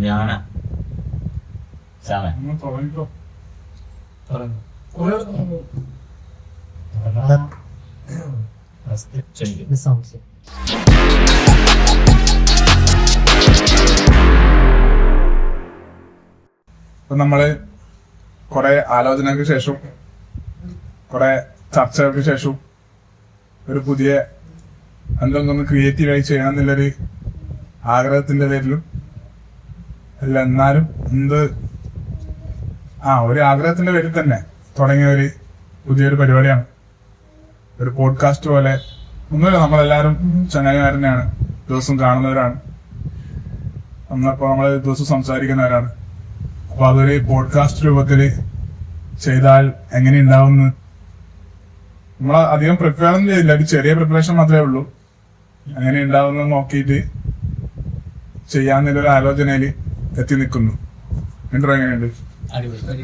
ഞാനാ സാമ ഇപ്പൊ നമ്മള് കുറെ ആലോചനകൾക്ക് ശേഷം കുറെ ചർച്ചകൾക്ക് ശേഷം ഒരു പുതിയ എന്തെങ്കിലും ക്രിയേറ്റീവായി ചെയ്യണം എന്നുള്ളൊരു ആഗ്രഹത്തിന്റെ പേരിലും അല്ല എന്നാലും ഒരു ആഗ്രഹത്തിന്റെ പേരിൽ തന്നെ തുടങ്ങിയ ഒരു പുതിയൊരു പരിപാടിയാണ്. ഒരു പോഡ്കാസ്റ്റ് പോലെ ഒന്നുമില്ല, നമ്മളെല്ലാവരും ചങ്ങാതിമാർ തന്നെയാണ്, ദിവസം കാണുന്നവരാണ്, നമ്മളിപ്പോ നമ്മൾ ദിവസം സംസാരിക്കുന്നവരാണ്. അപ്പൊ അതൊരു പോഡ്കാസ്റ്റ് രൂപത്തില് ചെയ്താൽ എങ്ങനെ ഉണ്ടാവുമെന്ന് നമ്മൾ അധികം പ്രിപ്പയർ ഒന്നും ചെയ്തില്ല, ഒരു ചെറിയ പ്രിപ്പറേഷൻ മാത്രമേ ഉള്ളൂ. എങ്ങനെ ഉണ്ടാവുന്ന നോക്കിയിട്ട് ചെയ്യാന്നുള്ളൊരു ആലോചനയില് എത്തി നിൽക്കുന്നു. ഇൻട്രോ എങ്ങനെയുണ്ട്?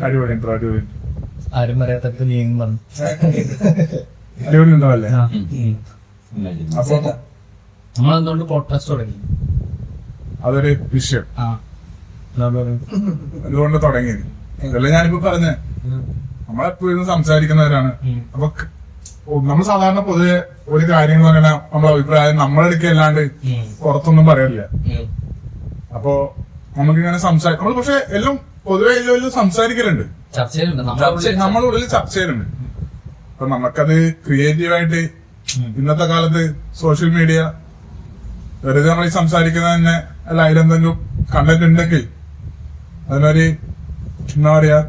അടിപൊളി ഇൻട്രോ, അടിപൊളി. ആരും പറയാത്ത അടിപൊളി ഉണ്ടോ അല്ലേ? അപ്പൊ നമ്മളെന്തുകൊണ്ട് പോഡ്കാസ്റ്റ് തുടങ്ങി? അതൊരു വിഷയം അതുകൊണ്ട് തുടങ്ങിയത്. ഇതല്ലേ ഞാനിപ്പോ പറഞ്ഞേ, നമ്മളെപ്പോഴും സംസാരിക്കുന്നവരാണ്. അപ്പൊ നമ്മൾ സാധാരണ പൊതുവെ ഒരു കാര്യം എന്ന് പറഞ്ഞാൽ നമ്മളെ അഭിപ്രായം നമ്മളെടുക്കല്ലാണ്ട് പുറത്തൊന്നും പറയില്ല. അപ്പൊ നമുക്കിങ്ങനെ നമ്മൾ പക്ഷെ എല്ലാം പൊതുവെ എല്ലാം സംസാരിക്കലുണ്ട്, നമ്മളുള്ളിൽ ചർച്ചയിലുണ്ട്. അപ്പൊ നമുക്കത് ക്രിയേറ്റീവായിട്ട് ഇന്നത്തെ കാലത്ത് സോഷ്യൽ മീഡിയ വെറുതെ നമ്മൾ ഈ സംസാരിക്കുന്നത് തന്നെ അല്ല, അതിലെന്തെങ്കിലും കണ്ടന്റ് ഉണ്ടെങ്കിൽ അതിനൊരു എന്താ പറയാ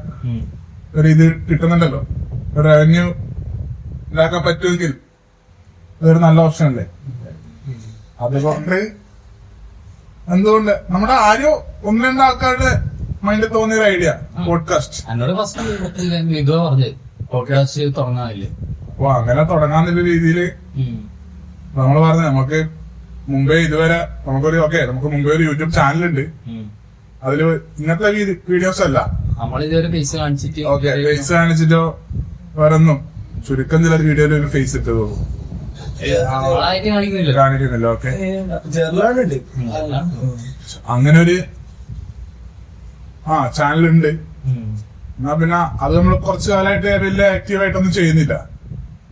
ഒരു ഇത് കിട്ടുന്നുണ്ടല്ലോ, ഒരു റവന്യൂ ഉണ്ടാക്കാൻ പറ്റുമെങ്കിൽ അതൊരു നല്ല ഓപ്ഷൻ അല്ലേ. അതുകൊണ്ട് എന്തുകൊണ്ട് നമ്മുടെ ആരോ ഒന്ന് രണ്ട് ആൾക്കാരുടെ മൈൻഡിൽ തോന്നിയ ഒരു ഐഡിയ പോഡ്കാസ്റ്റ്. എന്നോട് ഫസ്റ്റ് പറഞ്ഞു പോഡ്കാസ്റ്റ് തുടങ്ങാനില്ലേ. അപ്പൊ അങ്ങനെ തുടങ്ങാന്നുള്ള രീതിയില് നമ്മൾ പറഞ്ഞു, നമുക്ക് മുമ്പേ ഇതുവരെ നമുക്ക് മുമ്പേ ഒരു യൂട്യൂബ് ചാനലുണ്ട്. അതില് ഇങ്ങനത്തെ വീഡിയോസ് അല്ല, നമ്മളിതുവരെ ഫേസ് കാണിച്ചിട്ട് ഫേസ് കാണിച്ചിട്ടോ വേറൊന്നും ചുരുക്കം ചില വീഡിയോയിൽ ഒരു ഫേസ് ഇട്ട് തോന്നും കാണിക്കുന്നില്ല. ഓക്കെ, അങ്ങനെ ഒരു ചാനലുണ്ട്. എന്നാ പിന്നെ അത് നമ്മൾ കുറച്ചു കാലമായിട്ട് വലിയ ആക്റ്റീവായിട്ടൊന്നും ചെയ്യുന്നില്ല.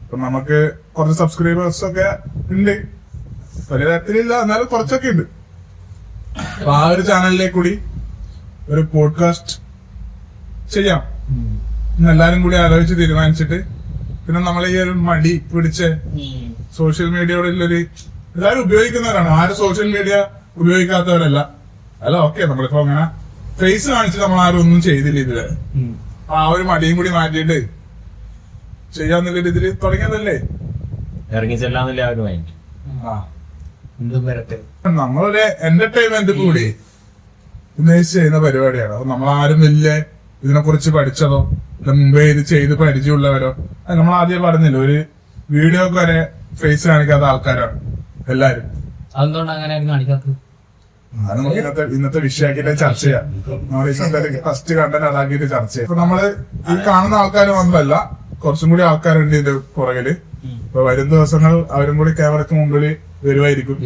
അപ്പൊ നമുക്ക് കുറച്ച് സബ്സ്ക്രൈബേഴ്സ് ഒക്കെ ഉണ്ട്, വലിയ തരത്തിലില്ല, എന്നാലും കുറച്ചൊക്കെ ഉണ്ട്. അപ്പൊ ആ ഒരു ചാനലിലേക്ക് കൂടി ഒരു പോഡ്കാസ്റ്റ് ചെയ്യാം എല്ലാരും കൂടി ആലോചിച്ച് തീരുമാനിച്ചിട്ട്, പിന്നെ നമ്മൾ ഈ ഒരു മടി പിടിച്ച് സോഷ്യൽ മീഡിയയോടുള്ളൊരു എല്ലാവരും ഉപയോഗിക്കുന്നവരാണ്, ആരും സോഷ്യൽ മീഡിയ ഉപയോഗിക്കാത്തവരല്ല. അല്ല, ഓക്കെ, നമ്മളിപ്പോ അങ്ങനെ ഫേസ് കാണിച്ച് നമ്മൾ ആരും ഒന്നും ചെയ്തില്ല ഇതുവരെ. ആ ഒരു മടിയും കൂടി മാറ്റിയിട്ട് ചെയ്യാന്നുള്ള രീതിയിൽ തുടങ്ങിയതല്ലേ, ഇറങ്ങി ചെല്ലാന്നില്ല ആ ഒരു മൈൻഡ്. നമ്മളൊരു എന്റർടൈൻമെന്റ് കൂടി ഉദ്ദേശിച്ച് ചെയ്യുന്ന പരിപാടിയാണ്. അപ്പൊ നമ്മളാരും വലിയ ഇതിനെ കുറിച്ച് പഠിച്ചതോ മുമ്പേ ഇത് ചെയ്ത് പരിചയമുള്ളവരോ നമ്മൾ ആദ്യം പറഞ്ഞില്ല, ഒരു വീഡിയോ വരെ ഫേസ് കാണിക്കാത്ത ആൾക്കാരാണ് എല്ലാരും. അതെന്തുകൊണ്ട് അങ്ങനെ കാണിക്കാത്തത്? അത് നമുക്ക് ഇന്നത്തെ വിഷയമാക്കിയിട്ട് ചർച്ച ചെയ്യാം. നമ്മൾ ഇന്നത്തെ ഫസ്റ്റ് കണ്ടന്റ് അതാക്കിയിട്ട് ചർച്ച ചെയ്യാം. ഇപ്പൊ നമ്മള് ഈ കാണുന്ന ആൾക്കാർ മാത്രമല്ല, കുറച്ചും കൂടി ആൾക്കാരുണ്ട് ഇതിന്റെ പുറകില്. ഇപ്പൊ വരും ദിവസങ്ങൾ അവരും കൂടി ക്യാമറയ്ക്ക് മുമ്പിൽ വരുമായിരിക്കും,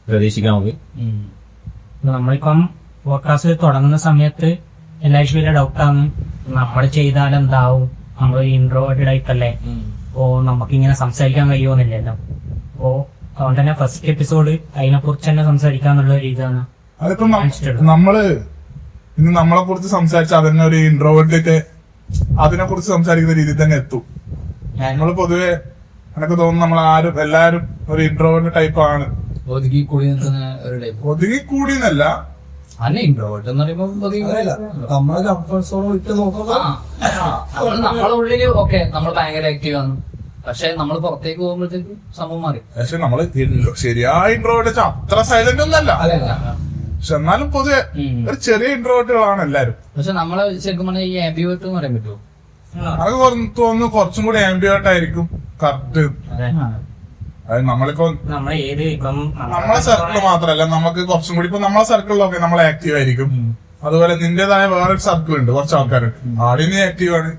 പ്രതീക്ഷിക്കാം. നമ്മളിപ്പം പോഡ്കാസ്റ്റ് തുടങ്ങുന്ന സമയത്ത് എല്ലാവർക്കും വലിയ ഡൗട്ടാണ്, നമ്മൾ ചെയ്താൽ എന്താവും, നമ്മൾ ഇൻട്രോവേർട്ടഡ് ആയിട്ടല്ലേ, അപ്പോ നമുക്കിങ്ങനെ സംസാരിക്കാൻ കഴിയുമെന്നില്ലല്ലോ. അപ്പോ അതുകൊണ്ട് തന്നെ ഫസ്റ്റ് എപ്പിസോഡ് അതിനെ കുറിച്ച് തന്നെ സംസാരിക്കാന്നുള്ള രീതിയാണ്. അതിപ്പോ നമ്മളെ കുറിച്ച് സംസാരിച്ച അതിനെ ഒരു ഇൻട്രോവേർട്ടൊക്കെ അതിനെ കുറിച്ച് സംസാരിക്കുന്ന രീതിയിൽ തന്നെ എത്തും. നമ്മള് പൊതുവെ എനിക്ക് തോന്നുന്നു എല്ലാരും ഒരു ഇൻട്രോവേർട്ട് ടൈപ്പ് ആണ്. ഒതുങ്ങി കൂടി നിൽക്കുന്ന ഒരു ടൈപ്പ്. ഒതുങ്ങി കൂടിയെന്നല്ല, അല്ല ഇൻട്രോവേർട്ട് എന്ന് പറയുമ്പോൾ നമ്മളെ കംഫർട്ട് സോൺ വിട്ട് നോക്കുമ്പോ നമ്മളെ ഉള്ളില് ഓക്കെ നമ്മൾ ഭയങ്കര ആക്റ്റീവ് ആണ്, പക്ഷെ നമ്മൾ പുറത്തേക്ക് പോകുമ്പോഴത്തേക്ക് സംഭവം മാറി. പക്ഷെ നമ്മള് ശരിയായ ഇൻട്രോവേർട്ട് അത്ര സൈലന്റ് ഒന്നല്ല, പക്ഷെ എന്നാലും പൊതുവെ ഒരു ചെറിയ ഇൻട്രോവേർട്ടുകളാണ് എല്ലാരും. പക്ഷെ നമ്മളെ ശരിക്കും പറഞ്ഞാൽ ഈ ആംബിവേർട്ട് എന്ന് പറയാൻ പറ്റുമോ? അത് തോന്നുന്നു കുറച്ചും കൂടി ആംബിവേർട്ട് ആയിരിക്കും കറക്റ്റ്. അത് നമ്മളിപ്പോ നമ്മളെ സർക്കിൾ മാത്രല്ല, നമുക്ക് കുറച്ചും കൂടി ഇപ്പൊ നമ്മളെ സർക്കിളിലൊക്കെ നമ്മൾ ആക്റ്റീവ് ആയിരിക്കും. അതുപോലെ നിന്റേതായ വേറൊരു സർക്കിൾ ഉണ്ട്, കുറച്ച് ആൾക്കാർ ആദ്യം നീ ആക്റ്റീവ് ആണ്.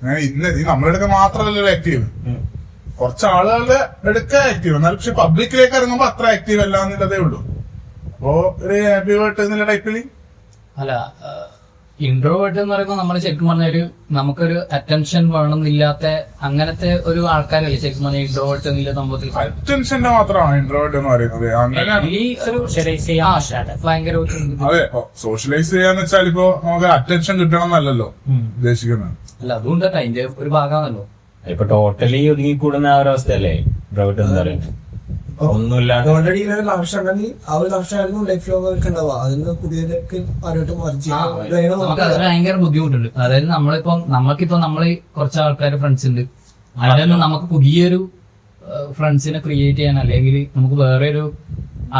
അങ്ങനെ ഇന്ന് നമ്മളെടുക്ക മാത്രമല്ലല്ലോ ആക്റ്റീവ്, കുറച്ച് ആളുകളുടെ എടുക്കാൻ ആക്റ്റീവ്, എന്നാൽ പക്ഷെ പബ്ലിക്കിലേക്ക് ഇറങ്ങുമ്പോ അത്ര ആക്റ്റീവ് അല്ല എന്നുള്ളതേ ഉള്ളൂ. അപ്പോ ഒരു ആംബിവേർട്ട് എന്നുള്ള ടൈപ്പിൽ അല്ല, ഇൻട്രോവേർട്ട് എന്ന് പറയുമ്പോൾ നമ്മൾ ശരിക്കും പറഞ്ഞ നമുക്കൊരു അറ്റൻഷൻ വേണമെന്നില്ലാത്ത അങ്ങനത്തെ ഒരു ആൾക്കാരല്ലേ ശരിക്കും പറഞ്ഞ ഇൻട്രോവേർട്ട് എന്നുള്ള സംഭവത്തിൽ. അറ്റൻഷന്റെ മാത്രമാണ് ഇൻട്രോവേർട്ട് എന്ന് പറയുന്നത്. അങ്ങനെ ഈ ഒരു Socialize ചെയ്യാൻ പറ്റാതെ. ഭയങ്കര അതെ, സോഷ്യലൈസ് ചെയ്യാന്ന് വെച്ചാൽ ഇപ്പൊ നമുക്ക് അറ്റൻഷൻ കിട്ടണം എന്നല്ലല്ലോ ഉദ്ദേശിക്കുന്നത്. അല്ല, അതുകൊണ്ടല്ല അതിന്റെ ഒരു ഭാഗമാണല്ലോ. ഇപ്പൊ ടോട്ടലി ഒതുങ്ങിക്കൂടുന്ന ആ ഒരു അവസ്ഥയല്ലേ ഇൻട്രോവേർട്ട് എന്ന് പറയുന്നത്. ഒന്നുമില്ലാതെ ഓൾറെഡി ഒരു ലക്ഷ്യം ഉണ്ടെങ്കിൽ ആ ഒരു ലക്ഷ്യമായിരുന്നു ലൈഫ് ലോങ് അവർക്ക് ഉണ്ടാവുക. അതിന് പുതിയതൊക്കെ ആരോട്ട് മറിച്ച് നമുക്ക് അത് ഭയങ്കര ബുദ്ധിമുട്ടുണ്ട്. അതായത് നമുക്കിപ്പോ നമ്മള് കുറച്ച് ആൾക്കാർ ഫ്രണ്ട്സ് ഉണ്ട്, അതിലൊന്നും നമുക്ക് പുതിയൊരു ഫ്രണ്ട്സിനെ ക്രിയേറ്റ് ചെയ്യാൻ അല്ലെങ്കിൽ നമുക്ക് വേറെ ഒരു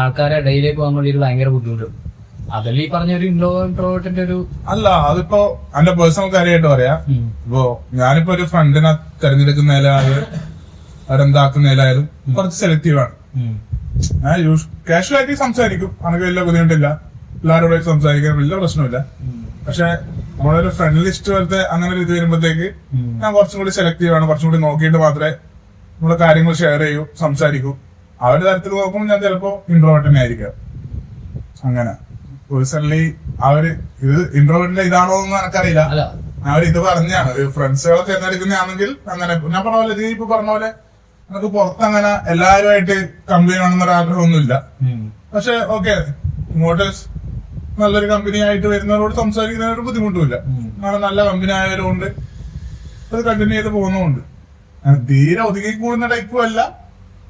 ആൾക്കാരുടെ ഇടയിലേക്ക് പോകാൻ വേണ്ടി ഭയങ്കര ബുദ്ധിമുട്ടുണ്ട്. അതിൽ ഈ പറഞ്ഞ ഒരു ഇൻട്രോവേർട്ടിന്റെ ഒരു അല്ല, അതിപ്പോ എന്റെ പേഴ്സണൽ കാര്യമായിട്ട് പറയാം. ഇപ്പോ ഞാനിപ്പോ ഒരു ഫ്രണ്ടിനെ തെരഞ്ഞെടുക്കുന്നതിലായാലും അവരെന്താക്കുന്നതിലായാലും കുറച്ച് സെലക്റ്റീവ് ആണ്. ഞാൻ കാഷ്വലായിട്ട് സംസാരിക്കും, എനിക്ക് വലിയ ബുദ്ധിമുട്ടില്ല, എല്ലാവരോടും സംസാരിക്കാൻ വലിയ പ്രശ്നമില്ല. പക്ഷെ നമ്മളൊരു ഫ്രണ്ട് ലിസ്റ്റ് പോലത്തെ അങ്ങനെ ഒരു ഇത് വരുമ്പോഴത്തേക്ക് ഞാൻ കുറച്ചും കൂടി സെലക്റ്റീവ് ആണ്. കുറച്ചും കൂടി നോക്കിയിട്ട് മാത്രമേ നമ്മള് കാര്യങ്ങൾ ഷെയർ ചെയ്യൂ, സംസാരിക്കൂ. ആ ഒരു തരത്തിൽ നോക്കുമ്പോൾ ഞാൻ ചിലപ്പോ ഇൻട്രോവേർട്ട് തന്നെ ആയിരിക്കാം. അങ്ങനെ പേഴ്സണലി ഇത് ഇൻട്രോവേർട്ടിന്റെ ഇതാണോ എന്ന് എനിക്കറിയില്ല. ഇത് പറഞ്ഞാണ് ഫ്രണ്ട്സുകളെ തിരഞ്ഞെടുക്കുന്നതാണെങ്കിൽ അങ്ങനെ ഞാൻ പറഞ്ഞ പോലെ ഇത് ഇപ്പൊ പറഞ്ഞ പോലെ നമുക്ക് പുറത്തങ്ങനെ എല്ലാവരുമായിട്ട് കമ്പനി ആണെന്നൊരു ആഗ്രഹമൊന്നുമില്ല. പക്ഷെ ഓക്കെ, ഇങ്ങോട്ട് നല്ലൊരു കമ്പനി ആയിട്ട് വരുന്നവരോട് സംസാരിക്കുന്നതിന് ഒരു ബുദ്ധിമുട്ടുമില്ല. അങ്ങനെ നല്ല കമ്പനി ആയവരുകൊണ്ട് അത് കണ്ടിന്യൂ ചെയ്ത് പോകുന്നുമുണ്ട്. തീരെ ഒതുങ്ങി കൂടുന്ന ടൈപ്പും അല്ല.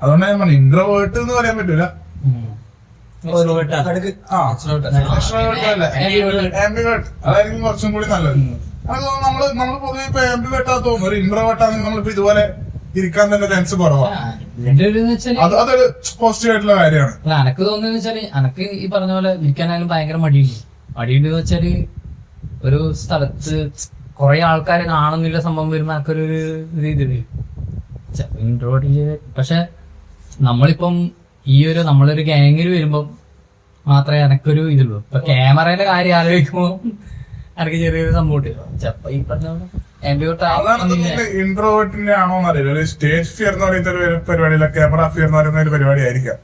അതുകൊണ്ട് ഞാൻ പറഞ്ഞു ഇൻട്രോവേർട്ട് എന്ന് പറയാൻ പറ്റൂല. അതായിരിക്കും കുറച്ചും കൂടി നല്ലത്. അത് നമ്മള് പൊതുവെ ഇപ്പൊ ആംബിവേർട്ടാ തോന്നുന്നു. ഒരു ഇൻട്രോവേർട്ടാണെങ്കിൽ നമ്മളിപ്പോ ഇതുപോലെ ഇരിക്കാൻ തന്നെ ചാൻസ് കുറവാണ്. അതൊരു പോസിറ്റീവ് ആയിട്ടുള്ള കാര്യമാണ്. അല്ല, എനക്ക് തോന്നുന്നത് വെച്ചാല് എനക്ക് ഈ പറഞ്ഞ പോലെ ഇരിക്കാനായാലും ഭയങ്കര മടിയുണ്ട് വെച്ചാല് ഒരു സ്ഥലത്ത് കുറെ ആൾക്കാരെ കാണുന്നില്ല സംഭവം വരുമ്പോ എനിക്കൊരു രീതിയില് ഇൻട്രോവേർട്ട്. പക്ഷെ നമ്മളിപ്പം നമ്മളൊരു ഗാങ്ങിൽ വരുമ്പോ മാത്രമേ എനക്കൊരു ഇതുള്ളൂ. ഇപ്പൊ ക്യാമറയുടെ കാര്യം ആലോചിക്കുമ്പോ എനിക്ക് ചെറിയൊരു സംഭവം ചെപ്പ ഈ പറഞ്ഞ ഇൻട്രോവേർട്ടിന്റെ ആണോ എന്നറിയില്ല. ഒരു സ്റ്റേജ് ഫിയർ എന്ന് പറയുന്ന ഒരു പരിപാടിയില്ല, ക്യാമറ ഫിയർ എന്ന് പറയുന്ന ഒരു പരിപാടി ആയിരിക്കാം.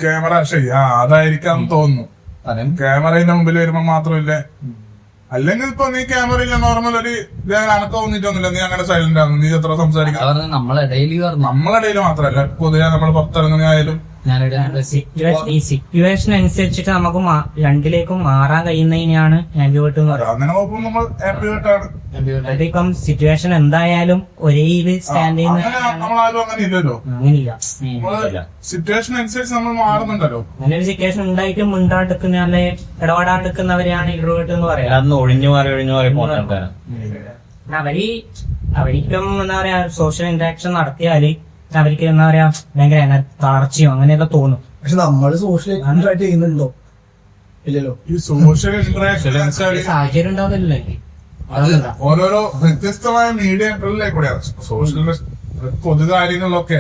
ക്യാമറ ഷൈ അതായിരിക്കാം തോന്നുന്നു. ക്യാമറയുടെ മുമ്പിൽ വരുമ്പോ മാത്രമില്ല. അല്ലെങ്കിൽ ഇപ്പൊ നീ ക്യാമറയില്ല നോർമൽ ഒരു അനക്കം തോന്നിട്ടൊന്നുമില്ല, നീ അങ്ങനെ സൈലന്റ് ആണ്, നീ എത്ര സംസാരിക്കാം. നമ്മളിടയിൽ മാത്രമല്ല, പൊതുവെ നമ്മൾ പുറത്തിറങ്ങുന്നതായാലും ഈ സിറ്റുവേഷൻ അനുസരിച്ചിട്ട് നമുക്ക് രണ്ടിലേക്കും മാറാൻ കഴിയുന്നതിനാണ് ആംബിവേർട്ട് എന്ന് പറയുന്നത്. അങ്ങനെ നോക്കുമ്പോൾ നമ്മൾ ആംബിവേർട്ടാണ്. അതിപ്പം സിറ്റുവേഷൻ എന്തായാലും ഒരേ സ്റ്റാൻഡ് ചെയ്യുന്ന നമ്മളാരും അങ്ങനെ ഇല്ലല്ലോ. അങ്ങനെയില്ല. സിറ്റുവേഷൻ അനുസരിച്ച് നമ്മൾ മാറുന്നുണ്ടല്ലോ. അങ്ങനെ ഒരു സിറ്റുവേഷൻ ഉണ്ടായിട്ടും മുണ്ടാണ്ടിരിക്കുന്ന അല്ലെ ഇടപെടാണ്ടിരിക്കുന്നവരെയാണ് ഇൻട്രോവേർട്ട് എന്ന് പറയാം. അന്ന് ഒഴിഞ്ഞു മാറി പോകുന്ന ആൾക്കാരാണ്. അവർക്കും എന്താ പറയാ സോഷ്യൽ ഇന്ററാക്ഷൻ നടത്തിയാല് അവർക്ക് എന്താ പറയാ ഭയങ്കര തളർച്ചയോ അങ്ങനെയൊക്കെ തോന്നും. പക്ഷെ നമ്മള് സോഷ്യൽ ഇന്ററാക്ട് ചെയ്യുന്നുണ്ടോ? ഇല്ലല്ലോ. ഈ സോഷ്യൽ ഇന്ററാക്ഷൻ സാഹചര്യം ഉണ്ടാവുന്നില്ലേ? ഓരോരോ വ്യത്യസ്തമായ മീഡിയകളിലേക്കൂടെയാണ് സോഷ്യൽ പൊതു കാര്യങ്ങളിലൊക്കെ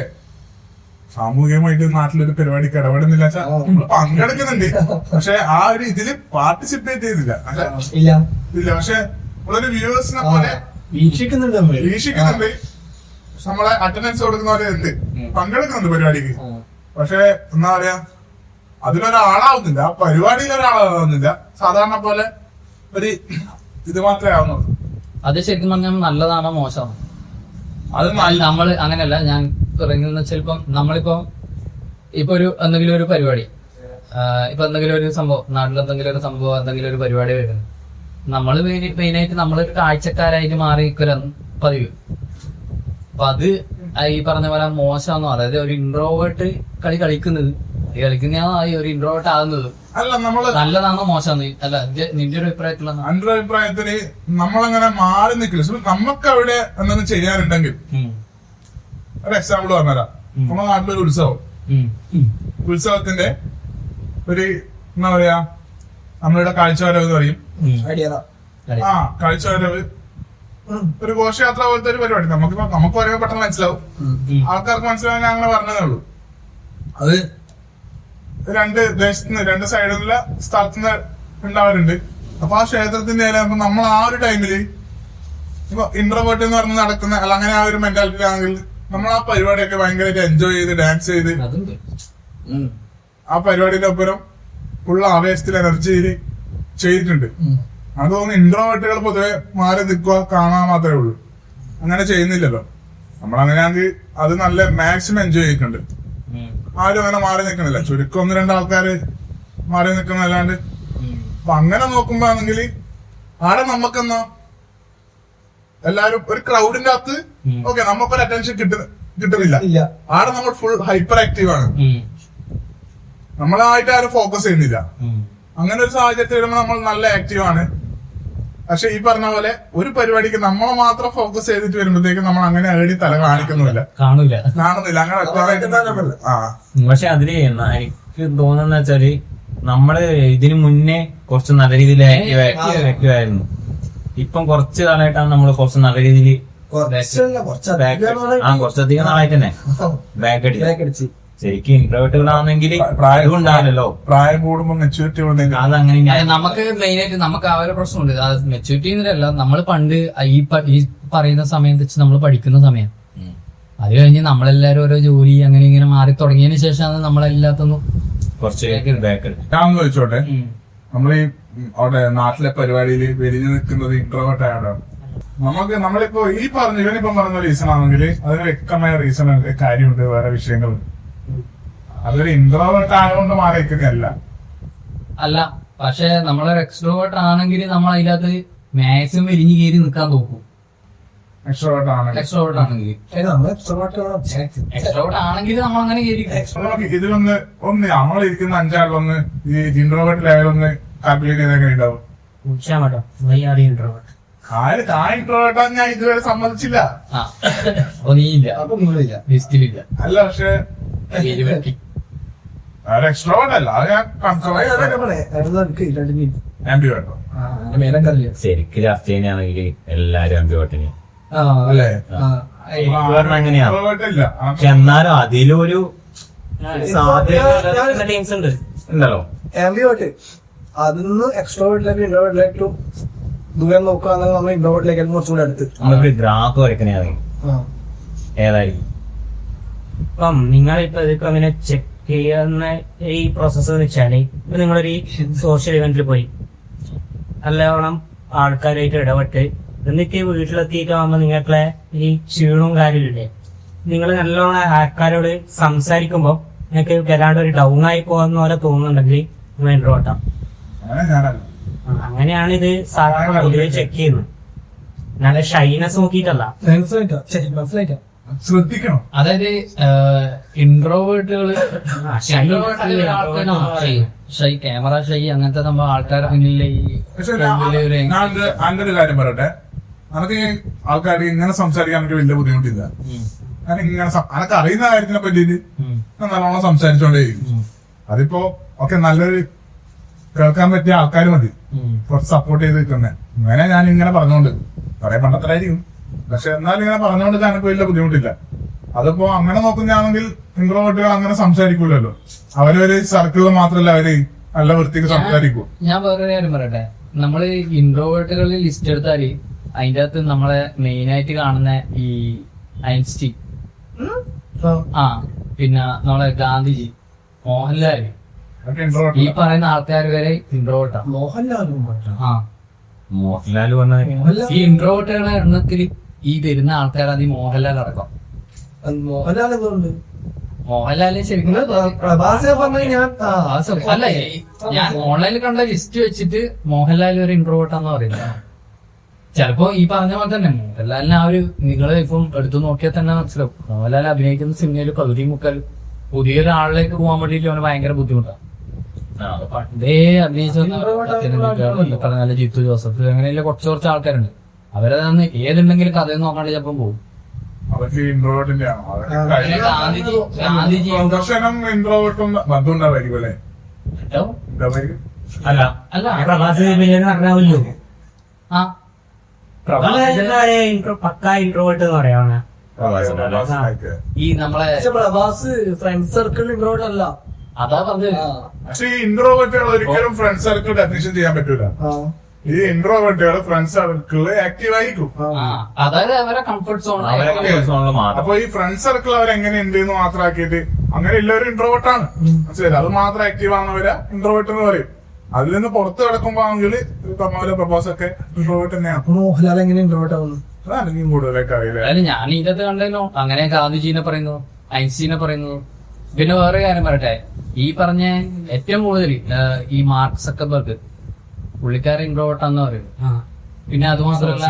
സാമൂഹികമായിട്ട് നാട്ടിലൊരു പരിപാടിക്ക് ഇടപെടുന്നില്ല. പങ്കെടുക്കുന്നുണ്ട്, പക്ഷെ ആ ഒരു ഇതില് പാർട്ടിസിപ്പേറ്റ് ചെയ്തില്ല. ഇല്ല, പക്ഷെ നമ്മളൊരു വ്യൂവേഴ്സിനെ പോലെ വീക്ഷിക്കുന്നുണ്ട്. നമ്മളെ അറ്റൻഡൻസ് കൊടുക്കുന്നവരുണ്ട്, പങ്കെടുക്കുന്നുണ്ട് പരിപാടിക്ക്. പക്ഷെ എന്താ പറയാ, അതിലൊരാളാവുന്നില്ല, ആ പരിപാടിയിൽ ഒരാളാവുന്നില്ല. സാധാരണ പോലെ ഒരു ഇത് മാത്രമേ ആവുന്നുള്ളൂ. അത് ശരിക്കും പറഞ്ഞാൽ നല്ലതാണോ മോശമാണോ? അത് നമ്മള് അങ്ങനെയല്ല, ഞാൻ പറയുന്നത് ചിലപ്പം നമ്മളിപ്പോ ഇപ്പൊ എന്തെങ്കിലും ഒരു പരിപാടി, ഇപ്പൊ എന്തെങ്കിലും ഒരു സംഭവം നാട്ടിൽ എന്തെങ്കിലും ഒരു സംഭവം എന്തെങ്കിലും ഒരു പരിപാടി വരുന്നത്, നമ്മള് മെയിനായിട്ട് നമ്മളൊരു കാഴ്ചക്കാരായിട്ട് മാറി പതിവ്. അപ്പൊ അത് ഈ പറഞ്ഞ പോലെ മോശമാണോ? അതായത് ഒരു ഇൻട്രോവേർട്ട് കളിക്കുന്നത് ഒരു ഇൻട്രോവേർട്ട് ആകുന്നത് അല്ല, നമ്മള് നല്ലതാണോ മോശമാണോ? അല്ല, നിന്റെ ഒരു അഭിപ്രായത്തിലുള്ള എന്റെ അഭിപ്രായത്തിന് നമ്മളങ്ങനെ മാറി നിൽക്കില്ല. നമുക്ക് അവിടെ എന്തെങ്കിലും ചെയ്യാനുണ്ടെങ്കിൽ ഒരു എക്സാമ്പിൾ പറഞ്ഞുതരാം. നമ്മുടെ നാട്ടിലൊരു ഉത്സവത്തിന്റെ ഒരു എന്താ പറയാ, നമ്മളിവിടെ കാഴ്ചവരവ് എന്ന് പറയും. കാഴ്ചവരവ് ഒരു ഘോഷയാത്ര പോലത്തെ ഒരു പരിപാടി. നമുക്ക് പറയുമ്പോൾ പെട്ടെന്ന് മനസ്സിലാവും, ആൾക്കാർക്ക് മനസ്സിലാവാൻ ഞാൻ അങ്ങനെ പറഞ്ഞതേ ഉള്ളൂ. അത് രണ്ട് ദേശത്തുനിന്ന് രണ്ട് സൈഡിലുള്ള സ്ഥലത്തുനിന്ന് ഉണ്ടാവാറുണ്ട്. അപ്പൊ ആ ക്ഷേത്രത്തിന്റെ ആകുമ്പോ നമ്മൾ ആ ഒരു ടൈമില് ഇപ്പൊ ഇൻട്രോവേർട്ട് എന്ന് പറഞ്ഞ് നടക്കുന്ന അല്ല അങ്ങനെ ആ ഒരു മെന്റാലിറ്റി ആണെങ്കിൽ നമ്മൾ ആ പരിപാടിയൊക്കെ ഭയങ്കരമായിട്ട് എൻജോയ് ചെയ്ത് ഡാൻസ് ചെയ്ത് അതുണ്ട്. ആ പരിപാടിയുടെ ഒപ്പരം ഫുൾ ആവേശത്തിൽ എനർജിയിൽ ചെയ്തിട്ടുണ്ട്. അത് തോന്നുന്നു ഇൻട്രോവേർട്ടുകൾ പൊതുവെ മാറി നിൽക്കുക കാണാൻ മാത്രമേ ഉള്ളൂ, അങ്ങനെ ചെയ്യുന്നില്ലല്ലോ. നമ്മളങ്ങനെയാണെങ്കിൽ അത് നല്ല മാക്സിമം എൻജോയ് ചെയ്തിട്ടുണ്ട്. ആരും അങ്ങനെ മാറി നിൽക്കുന്നില്ല, ചുരുക്കം 1-2 ആൾക്കാര് മാറി നിൽക്കുന്നല്ലാണ്ട്. അപ്പൊ അങ്ങനെ നോക്കുമ്പോ ആണെങ്കിൽ ആടെ നമുക്കെന്നാ എല്ലാരും ഒരു ക്രൗഡിന്റെ അകത്ത് ഓക്കെ നമുക്കൊരു അറ്റൻഷൻ കിട്ടുന്നില്ല. ഇല്ല. ആടെ നമ്മൾ ഫുൾ ഹൈപ്പർ ആക്റ്റീവ് ആണ്, നമ്മളായിട്ട് ആരും ഫോക്കസ് ചെയ്യുന്നില്ല. അങ്ങനെ ഒരു സാഹചര്യത്തിൽ വരുമ്പോൾ നമ്മൾ നല്ല ആക്റ്റീവ് ആണ്. പക്ഷെ ഈ പറഞ്ഞ പോലെ ഒരു പരിപാടിക്ക് നമ്മളെ മാത്രം ഫോക്കസ് ചെയ്തിട്ട് വരുമ്പോഴത്തേക്കും നമ്മൾ അങ്ങനെ ഏടി തല കാണിക്കുന്നില്ല, കാണൂല, കാണുന്നില്ല. അങ്ങനെ ഒറ്റ ആ പക്ഷെ അതില് എനിക്ക് തോന്നുന്ന വെച്ചാല് നമ്മള് ഇതിനു മുന്നേ കുറച്ച് നല്ല രീതിയിൽ ആക്റ്റീവ് ആയിരുന്നു. ഇപ്പം കുറച്ച് കാലമായിട്ടാണ് നമ്മൾ കുറച്ച് നല്ല രീതിയിൽ കുറച്ചധികം നാളായിട്ട് തന്നെ ബാക്ക് അടിച്ച്. ശരിക്കും ഇൻട്രോവേർട്ടുകളാണെങ്കിൽ പ്രായം ഉണ്ടാവില്ലല്ലോ, പ്രായം കൂടുമ്പോൾ മെച്യൂരിറ്റി അതങ്ങനെ നമുക്ക് മെയിനായിട്ട് നമുക്ക് ആ ഒരു പ്രശ്നമുണ്ട്. മെച്യൂരിറ്റി എന്നല്ല, നമ്മൾ പണ്ട് ഈ പറയുന്ന സമയം വെച്ച് നമ്മൾ പഠിക്കുന്ന സമയം, അത് കഴിഞ്ഞ് നമ്മളെല്ലാരും ഓരോ ജോലി അങ്ങനെ ഇങ്ങനെ മാറി തുടങ്ങിയതിന് ശേഷമാണ് നമ്മളെല്ലാത്തൊന്നും കുറച്ച് ബാക്ക്. ഞാൻ ചോദിച്ചോട്ടെ, നമ്മൾ ഈ അവിടെ നാട്ടിലെ പരിപാടിയിൽ വെളിഞ്ഞു നിൽക്കുന്നത് ഇൻട്രോവേർട്ട് ആയതാണ്. നമ്മളിപ്പോ ഇവനിപ്പം പറഞ്ഞ റീസൺ ആണെങ്കിൽ അതിന് വ്യക്തമായ റീസൺ കാര്യമുണ്ട്, വേറെ വിഷയങ്ങളുണ്ട്. അതൊരു ഇൻട്രോവേർട്ട് ആയതുകൊണ്ട് മാറി നിൽക്കുന്നതല്ല. അല്ല, പക്ഷെ നമ്മളൊരു എക്സ്ട്രോവേർട്ട് ആണെങ്കിൽ നമ്മൾ അതിനകത്ത് മാക്സിമം വലിഞ്ഞു കയറി നിൽക്കാൻ നോക്കും. എക്സ്ട്രോവേർട്ട് ആണെങ്കിൽ എക്സ്ട്രോവേർട്ട് ആണെങ്കിൽ എക്സ്ട്രോവേർട്ട് ആണെങ്കിൽ നമ്മൾ അങ്ങനെ കയറി ഇതിലൊന്ന് നമ്മളിരിക്കുന്ന 5 ആളിലൊന്ന് ഈ ഇൻട്രോവേർട്ട് ലെവലൊന്ന് കാൽക്കുലേറ്റ് ചെയ്തൊക്കെ ഉണ്ടാവും. ഇൻട്രോവേർട്ട് ഞാൻ ഇതുവരെ സമ്മതിച്ചില്ല. നീയില്ല, ലിസ്റ്റിലില്ല. അല്ല, പക്ഷെ എക്സ്ട്രോവേർട്ട് അല്ല, അത് ഞാൻ ആംബിവേർട്ട്. ശരിക്കും ചർച്ച ചെയ്യുകയാണെങ്കിൽ എല്ലാരും അമ്പിവട്ടിന് അല്ലേ? എങ്ങനെയാ, ഇൻട്രോവേർട്ട് ഇല്ല. പക്ഷെ എന്നാലും അതിലൊരു ടീംസ് ഉണ്ട് ഉണ്ടല്ലോ. ആംബിവേർട്ട് അതിന്ന് എക്സ്ട്രോവേർട്ടിലേക്ക് ഇൻട്രോവേർട്ടിലേക്കും ദൂരം നോക്കുകയാണെങ്കിൽ നമ്മൾ ഇൻട്രോവേർട്ടിലേക്ക് കുറച്ചുകൂടെ അടുത്ത് നമുക്ക് ഗ്രാഫ് വരക്കണയാണെങ്കിൽ ഏതായിരിക്കും? ഇപ്പം നിങ്ങളിപ്പോ ഇതൊക്കെ അങ്ങനെ ചെക്ക് ചെയ്യുന്ന ഈ പ്രോസസ്സ് എന്ന് വെച്ചാല് ഇപ്പൊ നിങ്ങളൊരു സോഷ്യൽ ഇവന്റിൽ പോയി നല്ലവണ്ണം ആൾക്കാരായിട്ട് ഇടപെട്ട് എന്നിട്ട് വീട്ടിലെത്തിയിട്ടാകുമ്പോ നിങ്ങൾക്കുള്ള ഈ ക്ഷീണവും കാര്യമില്ലേ, നിങ്ങൾ നല്ലോണം ആൾക്കാരോട് സംസാരിക്കുമ്പോ നിങ്ങൾക്ക് വരാണ്ട് ഒരു ഡൗൺ ആയി പോകുന്ന പോലെ തോന്നുന്നുണ്ടെങ്കിൽ നിങ്ങൾ ഇൻട്രോവേർട്ടാണ്. അങ്ങനെയാണ് ഇത് സാധാരണ പൊതുവെ ചെക്ക് ചെയ്യുന്നത്, നല്ല ഷൈനസ് നോക്കിയിട്ടല്ല. ശ്രദ്ധിക്കണം. അതായത് ഇൻട്രോവേർട്ടുകള് ഷൈ, ക്യാമറ ഷൈ, അങ്ങനത്തെ നമ്മൾ ആൾക്കാരുടെ പിന്നിലെ പക്ഷെ ഞാൻ ഒരു കാര്യം പറയട്ടെ, അനക്ക് ആൾക്കാർ ഇങ്ങനെ സംസാരിക്കാൻ എനിക്ക് വലിയ ബുദ്ധിമുട്ടില്ല. ഞാൻ ഇങ്ങനെ അനക്ക് അറിയുന്ന കാര്യത്തിനെ പറ്റിയിട്ട് നല്ലോണം സംസാരിച്ചോണ്ടേയിരിക്കും. അതിപ്പോ ഒക്കെ നല്ലൊരു കേൾക്കാൻ പറ്റിയ ആൾക്കാർ മതി, കുറച്ച് സപ്പോർട്ട് ചെയ്ത് നിൽക്കുന്നേ. അങ്ങനെ ഞാൻ ഇങ്ങനെ പറഞ്ഞോണ്ട് പറയാൻ പണ്ടത്രയായിരിക്കും, പക്ഷെ എന്നാലും ഇങ്ങനെ പറഞ്ഞോണ്ട് എനിക്ക് വലിയ ബുദ്ധിമുട്ടില്ല. അതിപ്പോ അങ്ങനെ നോക്കുന്നതാണെങ്കിൽ ഇൻട്രോവേർട്ടുകൾ അങ്ങനെ സംസാരിക്കൂലല്ലോ, അവരൊരു സർക്കിളിൽ മാത്രമല്ല അവര് നല്ല വൃത്തിക്ക് സംസാരിക്കൂ. ഞാൻ വേറൊരു കാര്യം പറയട്ടെ, നമ്മള് ഇൻട്രോവേർട്ടുകളിൽ ലിസ്റ്റ് എടുത്താല് അതിന്റെ അകത്ത് നമ്മളെ മെയിൻ ആയിട്ട് കാണുന്ന ഈ ഐൻസ്റ്റീൻ, പിന്നെ നമ്മളെ ഗാന്ധിജി, മോഹൻലാല്, ഈ പറയുന്ന ആൾക്കാർ വരെ ഇൻട്രോവേർട്ടാണ്. മോഹൻലാൽ പറഞ്ഞ ഈ ഇൻട്രോവേർട്ടുകളുടെ എണ്ണത്തിൽ ഈ വരുന്ന ആൾക്കാർ അത് ഈ മോഹൻലാൽ അടക്കം. മോഹൻലാൽ എന്തുകൊണ്ട് മോഹൻലാല് ശരിക്കും അല്ല, ഞാൻ ഓൺലൈനിൽ കണ്ട ലിസ്റ്റ് വെച്ചിട്ട് മോഹൻലാൽ ഒരു ഇൻട്രോവേർട്ടാന്ന് പറയുന്നത്. ചിലപ്പോ ഈ പറഞ്ഞ പോലെ തന്നെ മോഹൻലാലിനെ ആ ഒരു നിങ്ങള് ഇപ്പം എടുത്തു നോക്കിയാൽ തന്നെ മനസ്സിലാവും, മോഹൻലാൽ അഭിനയിക്കുന്ന സിനിമയിൽ പകുതി മുക്കാൽ പുതിയൊരാളിലേക്ക് പോകാൻ വേണ്ടിയിട്ട് അവന് ഭയങ്കര ബുദ്ധിമുട്ടാണ്. പണ്ടേ അഭിനയിച്ച പറഞ്ഞ ജിത്തു ജോസഫ് അങ്ങനെയുള്ള കുറച്ച് ആൾക്കാരുണ്ട്, അവരതൊന്ന് ഏതുണ്ടെങ്കിലും കഥ നോക്കാണ്ട് ചിലപ്പം പോകും. അവർക്ക് ഇൻട്രോവേർട്ടിന്റെ ഗാന്ധിജി ഇൻട്രോവേർട്ടും ബന്ധമുണ്ടാവായിരിക്കും അല്ലേ? അല്ല അല്ല പ്രഭാസ് പറഞ്ഞാവല്ലോ, പക്കാ ഇൻട്രോവേർട്ട് എന്ന് പറയാവുന്ന ഈ നമ്മളെ പ്രഭാസ് ഫ്രണ്ട് സർക്കിൾ ഇൻട്രോവേർട്ട് അല്ല. അതാ പറഞ്ഞത്. പക്ഷെ ഈ ഇൻട്രോവേർട്ടുകൾ ഒരിക്കലും ഫ്രണ്ട് സർക്കിൾ ഡെഫിനിഷൻ ചെയ്യാൻ പറ്റൂല. ഈ ഇൻട്രോവേർട്ടുകൾ ഫ്രണ്ട്സ് സർക്കിളിൽ ആക്റ്റീവ് ആയിരിക്കും. അതായത് അവരെ കംഫർട്ട് സോൺ മാത്രം. അപ്പൊ ഈ ഫ്രണ്ട് സർക്കിൾ അവരെങ്ങനെയുണ്ട് എന്ന് മാത്രമാക്കിയിട്ട് അങ്ങനെ എല്ലാവരും ഇൻട്രോവേർട്ട് ആണ്, മനസ്സിലായി? അത് മാത്രം ആക്റ്റീവ് ആവുന്നവരെ ഇൻട്രോവേർട്ട് എന്ന് പറയും. അതിൽ നിന്ന് പുറത്ത് കിടക്കുമ്പോ ആണെങ്കിൽ പ്രപ്പോസ് ഒക്കെ ഇൻട്രോവേർട്ട് തന്നെയാണ്. മോഹൻലാൽ എങ്ങനെ ഇൻട്രോവേർട്ട് ആവുന്നു? അതാണെങ്കിൽ കൂടുതലൊക്കെ അറിയില്ല. അതായത് ഞാൻ ഇതിനകത്ത് കണ്ടല്ലോ, അങ്ങനെ ഗാന്ധിജീനെ പറയുന്നു, ഐൻസ്റ്റീനെ പറയുന്നു. പിന്നെ വേറെ കാര്യം പറയട്ടെ, ഈ പറഞ്ഞ ഏറ്റവും കൂടുതൽ ഈ മാർക്ക് സക്കർബർഗ് പുള്ളിക്കാരൻ ഇൻട്രോവേർട്ടാന്ന് പറയും. പിന്നെ അതുമാത്രമല്ല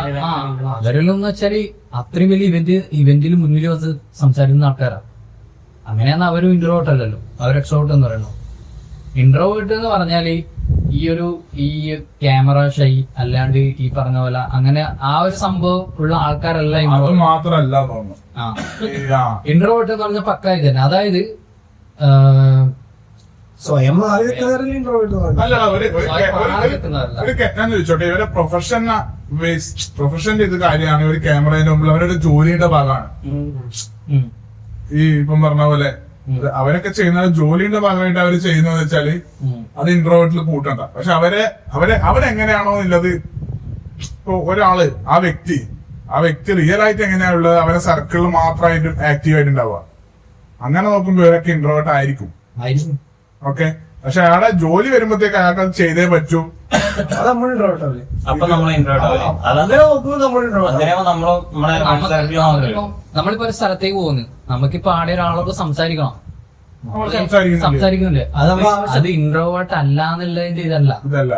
അവരെല്ലാം എന്ന് വെച്ചാല് അത്രയും വലിയ ഇവന്റിൽ മുന്നിൽ വന്ന് സംസാരിക്കുന്ന ആൾക്കാരാണ്. അങ്ങനെയാന്ന് അവരും ഇൻട്രോവേർട്ട് അല്ലല്ലോ, അവർ എക്സ്ട്രോവേർട്ട് എന്ന് പറയുന്നു. ഇൻട്രോവേർട്ട് എന്ന് പറഞ്ഞാല് ഈ ക്യാമറ ഷൈ അല്ലാണ്ട് ഈ പറഞ്ഞ പോലെ അങ്ങനെ ആ ഒരു സംഭവം ഉള്ള ആൾക്കാരല്ല അത് മാത്രല്ല തോന്നുന്നു. ഇൻട്രോവേർട്ട് എന്ന് പറഞ്ഞ പക്ക ഇത് തന്നെ. അതായത് സ്വയം മാറി വെക്കുന്നവരല്ലേ ഇൻട്രോവേർട്ട്? അല്ല, ഞാൻ ചോദിച്ചോട്ടെ, ഇവരെ പ്രൊഫഷന്റെ ഇത് കാര്യമാണ്. ഒരു ക്യാമറയുടെ മുമ്പിൽ അവരുടെ ജോലിയുടെ ഭാഗമാണ്. ഈ ഇപ്പം പറഞ്ഞ പോലെ അവരൊക്കെ ചെയ്യുന്ന ജോലിയുടെ ഭാഗമായിട്ട് അവർ ചെയ്യുന്നത് വെച്ചാല് അത് ഇൻട്രോവേർട്ടിൽ കൂട്ടണ്ട. പക്ഷെ അവരെങ്ങനെയാണോ എന്നുള്ളത്, ഇപ്പൊ ഒരാള് ആ വ്യക്തി റിയൽ ആയിട്ട് എങ്ങനെയാണുള്ളത്, അവരെ സർക്കിളിൽ മാത്രമായിട്ട് ആക്റ്റീവ് ആയിട്ട് ഉണ്ടാവുക. അങ്ങനെ നോക്കുമ്പോ ഇവരൊക്കെ ഇൻട്രോവേർട്ട് ആയിരിക്കും. ഓക്കെ, പക്ഷെ അയാളെ ജോലി വരുമ്പോഴത്തേക്ക് അയാൾക്ക് അത് ചെയ്തേ പറ്റൂ. അത് നമ്മൾ ഇൻട്രോവേർട്ട് ആവില്ലേ? അപ്പൊ നമ്മൾ ഇൻട്രോവേർട്ട് ആവില്ലേ? അങ്ങനെ നോക്കുമ്പോൾ നമ്മൾ ഇൻട്രോവേർട്ട്. അങ്ങനെയാവുമ്പോ നമ്മളിപ്പോ ഒരു സ്ഥലത്തേക്ക് പോകുന്നു, നമുക്കിപ്പോ ആടെ ഒരാളോട് സംസാരിക്കണം, സംസാരിക്കുന്നില്ല. സംസാരിക്കുന്നില്ല. അത് ഇൻട്രോവേർട്ട് അല്ല എന്നുള്ളതിന്റെ ഇതല്ല. ഇതല്ല.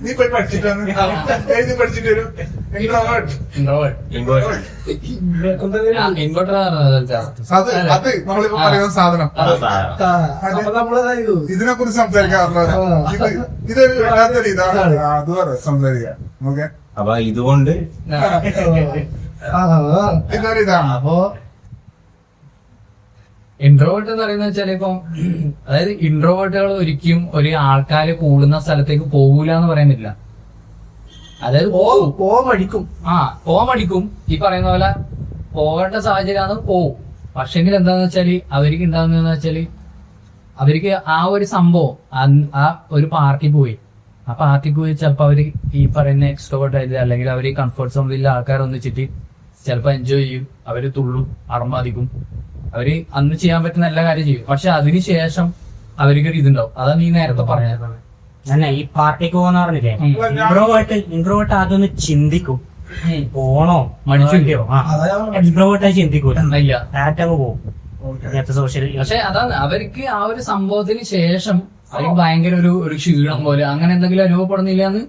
നീ പോയി പഠിച്ചിട്ട് വരും അത് നമ്മളിപ്പോ പറയുന്ന സാധനം. ഇതിനെ കുറിച്ച് സംസാരിക്കാറുള്ളത് ഇതൊരു വല്ലാത്തൊരു ഇതാണ്. അത് പറയാം, സംസാരിക്കാം. ഓക്കെ, അപ്പൊ ഇതുകൊണ്ട് ഇതൊരു ഇതാണ്. അപ്പോ ഇൻട്രോവേർട്ട് എന്ന് പറയുന്നത് വെച്ചാൽ ഇപ്പം അതായത് ഇൻട്രോവേർട്ടുകൾ ഒരിക്കലും ഒരു ആൾക്കാര് കൂടുന്ന സ്ഥലത്തേക്ക് പോകൂല എന്ന് പറയാൻ പറ്റില്ല. അതായത് പോവാൻ മടിക്കും. ഈ പറയുന്ന പോലെ പോകേണ്ട സാഹചര്യമാണ് പോവും. പക്ഷെങ്കിൽ എന്താന്ന് വെച്ചാല് അവർക്ക് ഉണ്ടാകുന്നതെന്ന് വെച്ചാല് അവർക്ക് ആ ഒരു സംഭവം ആ ഒരു പാർട്ടിക്ക് പോയി, ആ പാർട്ടിക്ക് പോയി ചിലപ്പോ അവര് ഈ പറയുന്ന എക്സ്ട്രോവേർട്ട് ആയിട്ട് അല്ലെങ്കിൽ അവർ കംഫർട്ട് സോണിലുള്ള ആൾക്കാർ ഒന്നിച്ചിട്ട് ചിലപ്പോ എൻജോയ് ചെയ്യും, അവര് തുള്ളും, അർമാദിക്കും, അവര് അന്ന് ചെയ്യാൻ പറ്റുന്ന എല്ലാ കാര്യം ചെയ്യും. പക്ഷെ അതിനുശേഷം അവർക്കൊരു ഇതുണ്ടാവും. അതാണ് നീ നേരത്തെ പറഞ്ഞത്. അല്ല, ഈ പാർട്ടിക്ക് പോകാന്ന് പറഞ്ഞില്ലേ, ഇൻട്രോവേർട്ട് അതൊന്ന് ചിന്തിക്കും, പോണോ മടിച്ചോ. ഇൻട്രോവേർട്ട് ചിന്തിക്കൂല, ഡയറക്റ്റ് പോകും സോഷ്യൽ. പക്ഷെ അതാണ് അവർക്ക് ആ ഒരു സംഭവത്തിന് ശേഷം അവർക്ക് ഭയങ്കര ഒരു ക്ഷീണം പോലെ അങ്ങനെ എന്തെങ്കിലും അനുഭവപ്പെടുന്നില്ല എന്ന്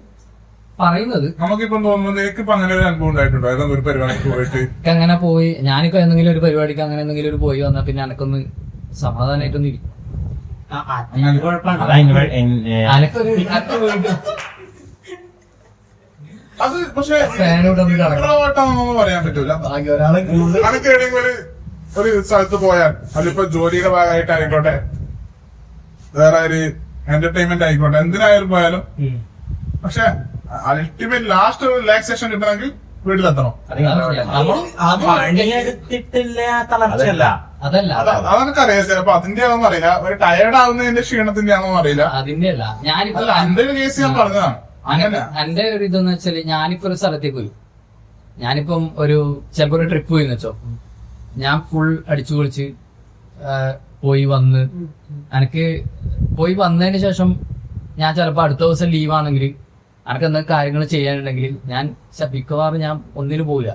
പറയുന്നത്. നമുക്കിപ്പം തോന്നുന്നത് എനിക്കിപ്പോ അങ്ങനെ ഒരു അനുഭവം ഉണ്ടായിട്ടുണ്ടോ? ഏതെങ്കിലും ഒരു പരിപാടിക്ക് പോയിട്ട് അങ്ങനെ പോയി ഞാനിപ്പോ എന്തെങ്കിലും ഒരു പരിപാടിക്ക് അങ്ങനെ എന്തെങ്കിലും ഒരു പോയി വന്നാൽ പിന്നെ എനക്കൊന്ന് സമാധാനമായിട്ടൊന്നും ഇരിക്കും. അത് പക്ഷെ പറയാൻ പറ്റൂല. അനക്ക് ഏതെങ്കിലും ഒരു സ്ഥലത്ത് പോയാൽ അതിപ്പോ ജോലിയുടെ ഭാഗമായിട്ട് ആയിക്കോട്ടെ, വേറെ ഒരു എന്റർടൈൻമെന്റ് ആയിക്കോട്ടെ, എന്തിനായാലും പോയാലും, പക്ഷെ അൾട്ടിമേറ്റ് ലാസ്റ്റ് ഒരു റിലാക്സേഷൻ കിട്ടണമെങ്കിൽ വീട്ടിലെത്തണം. അതെനിക്കറിയാം. ചിലപ്പോ അതിന്റെ ആണെന്ന് അറിയില്ല, ഒരു ടയർഡ് ആവുന്നതിന്റെ ക്ഷീണത്തിന്റെ ആണോ അറിയില്ല. അതിന്റെ അല്ല, ഞാനിപ്പോ എന്റെ ഒരു കേസ് ഞാൻ പറഞ്ഞതാണ്. എന്റെ ഒരു ഇതെന്ന് വെച്ചാല് ഞാനിപ്പോ ഒരു സ്ഥലത്തേക്ക് പോയി, ഞാനിപ്പം ചിലപ്പോ ഒരു ട്രിപ്പ് പോയിന്ന് വെച്ചോ, ഞാൻ ഫുൾ അടിച്ചു പൊളിച്ച് പോയി വന്ന് എനിക്ക് പോയി വന്നതിന് ശേഷം ഞാൻ ചിലപ്പോ അടുത്ത ദിവസം ലീവാണെങ്കിൽ എനിക്ക് എന്തെങ്കിലും കാര്യങ്ങൾ ചെയ്യാനുണ്ടെങ്കിൽ ഞാൻ മിക്കവാറും ഞാൻ ഒന്നിനും പോവില്ല,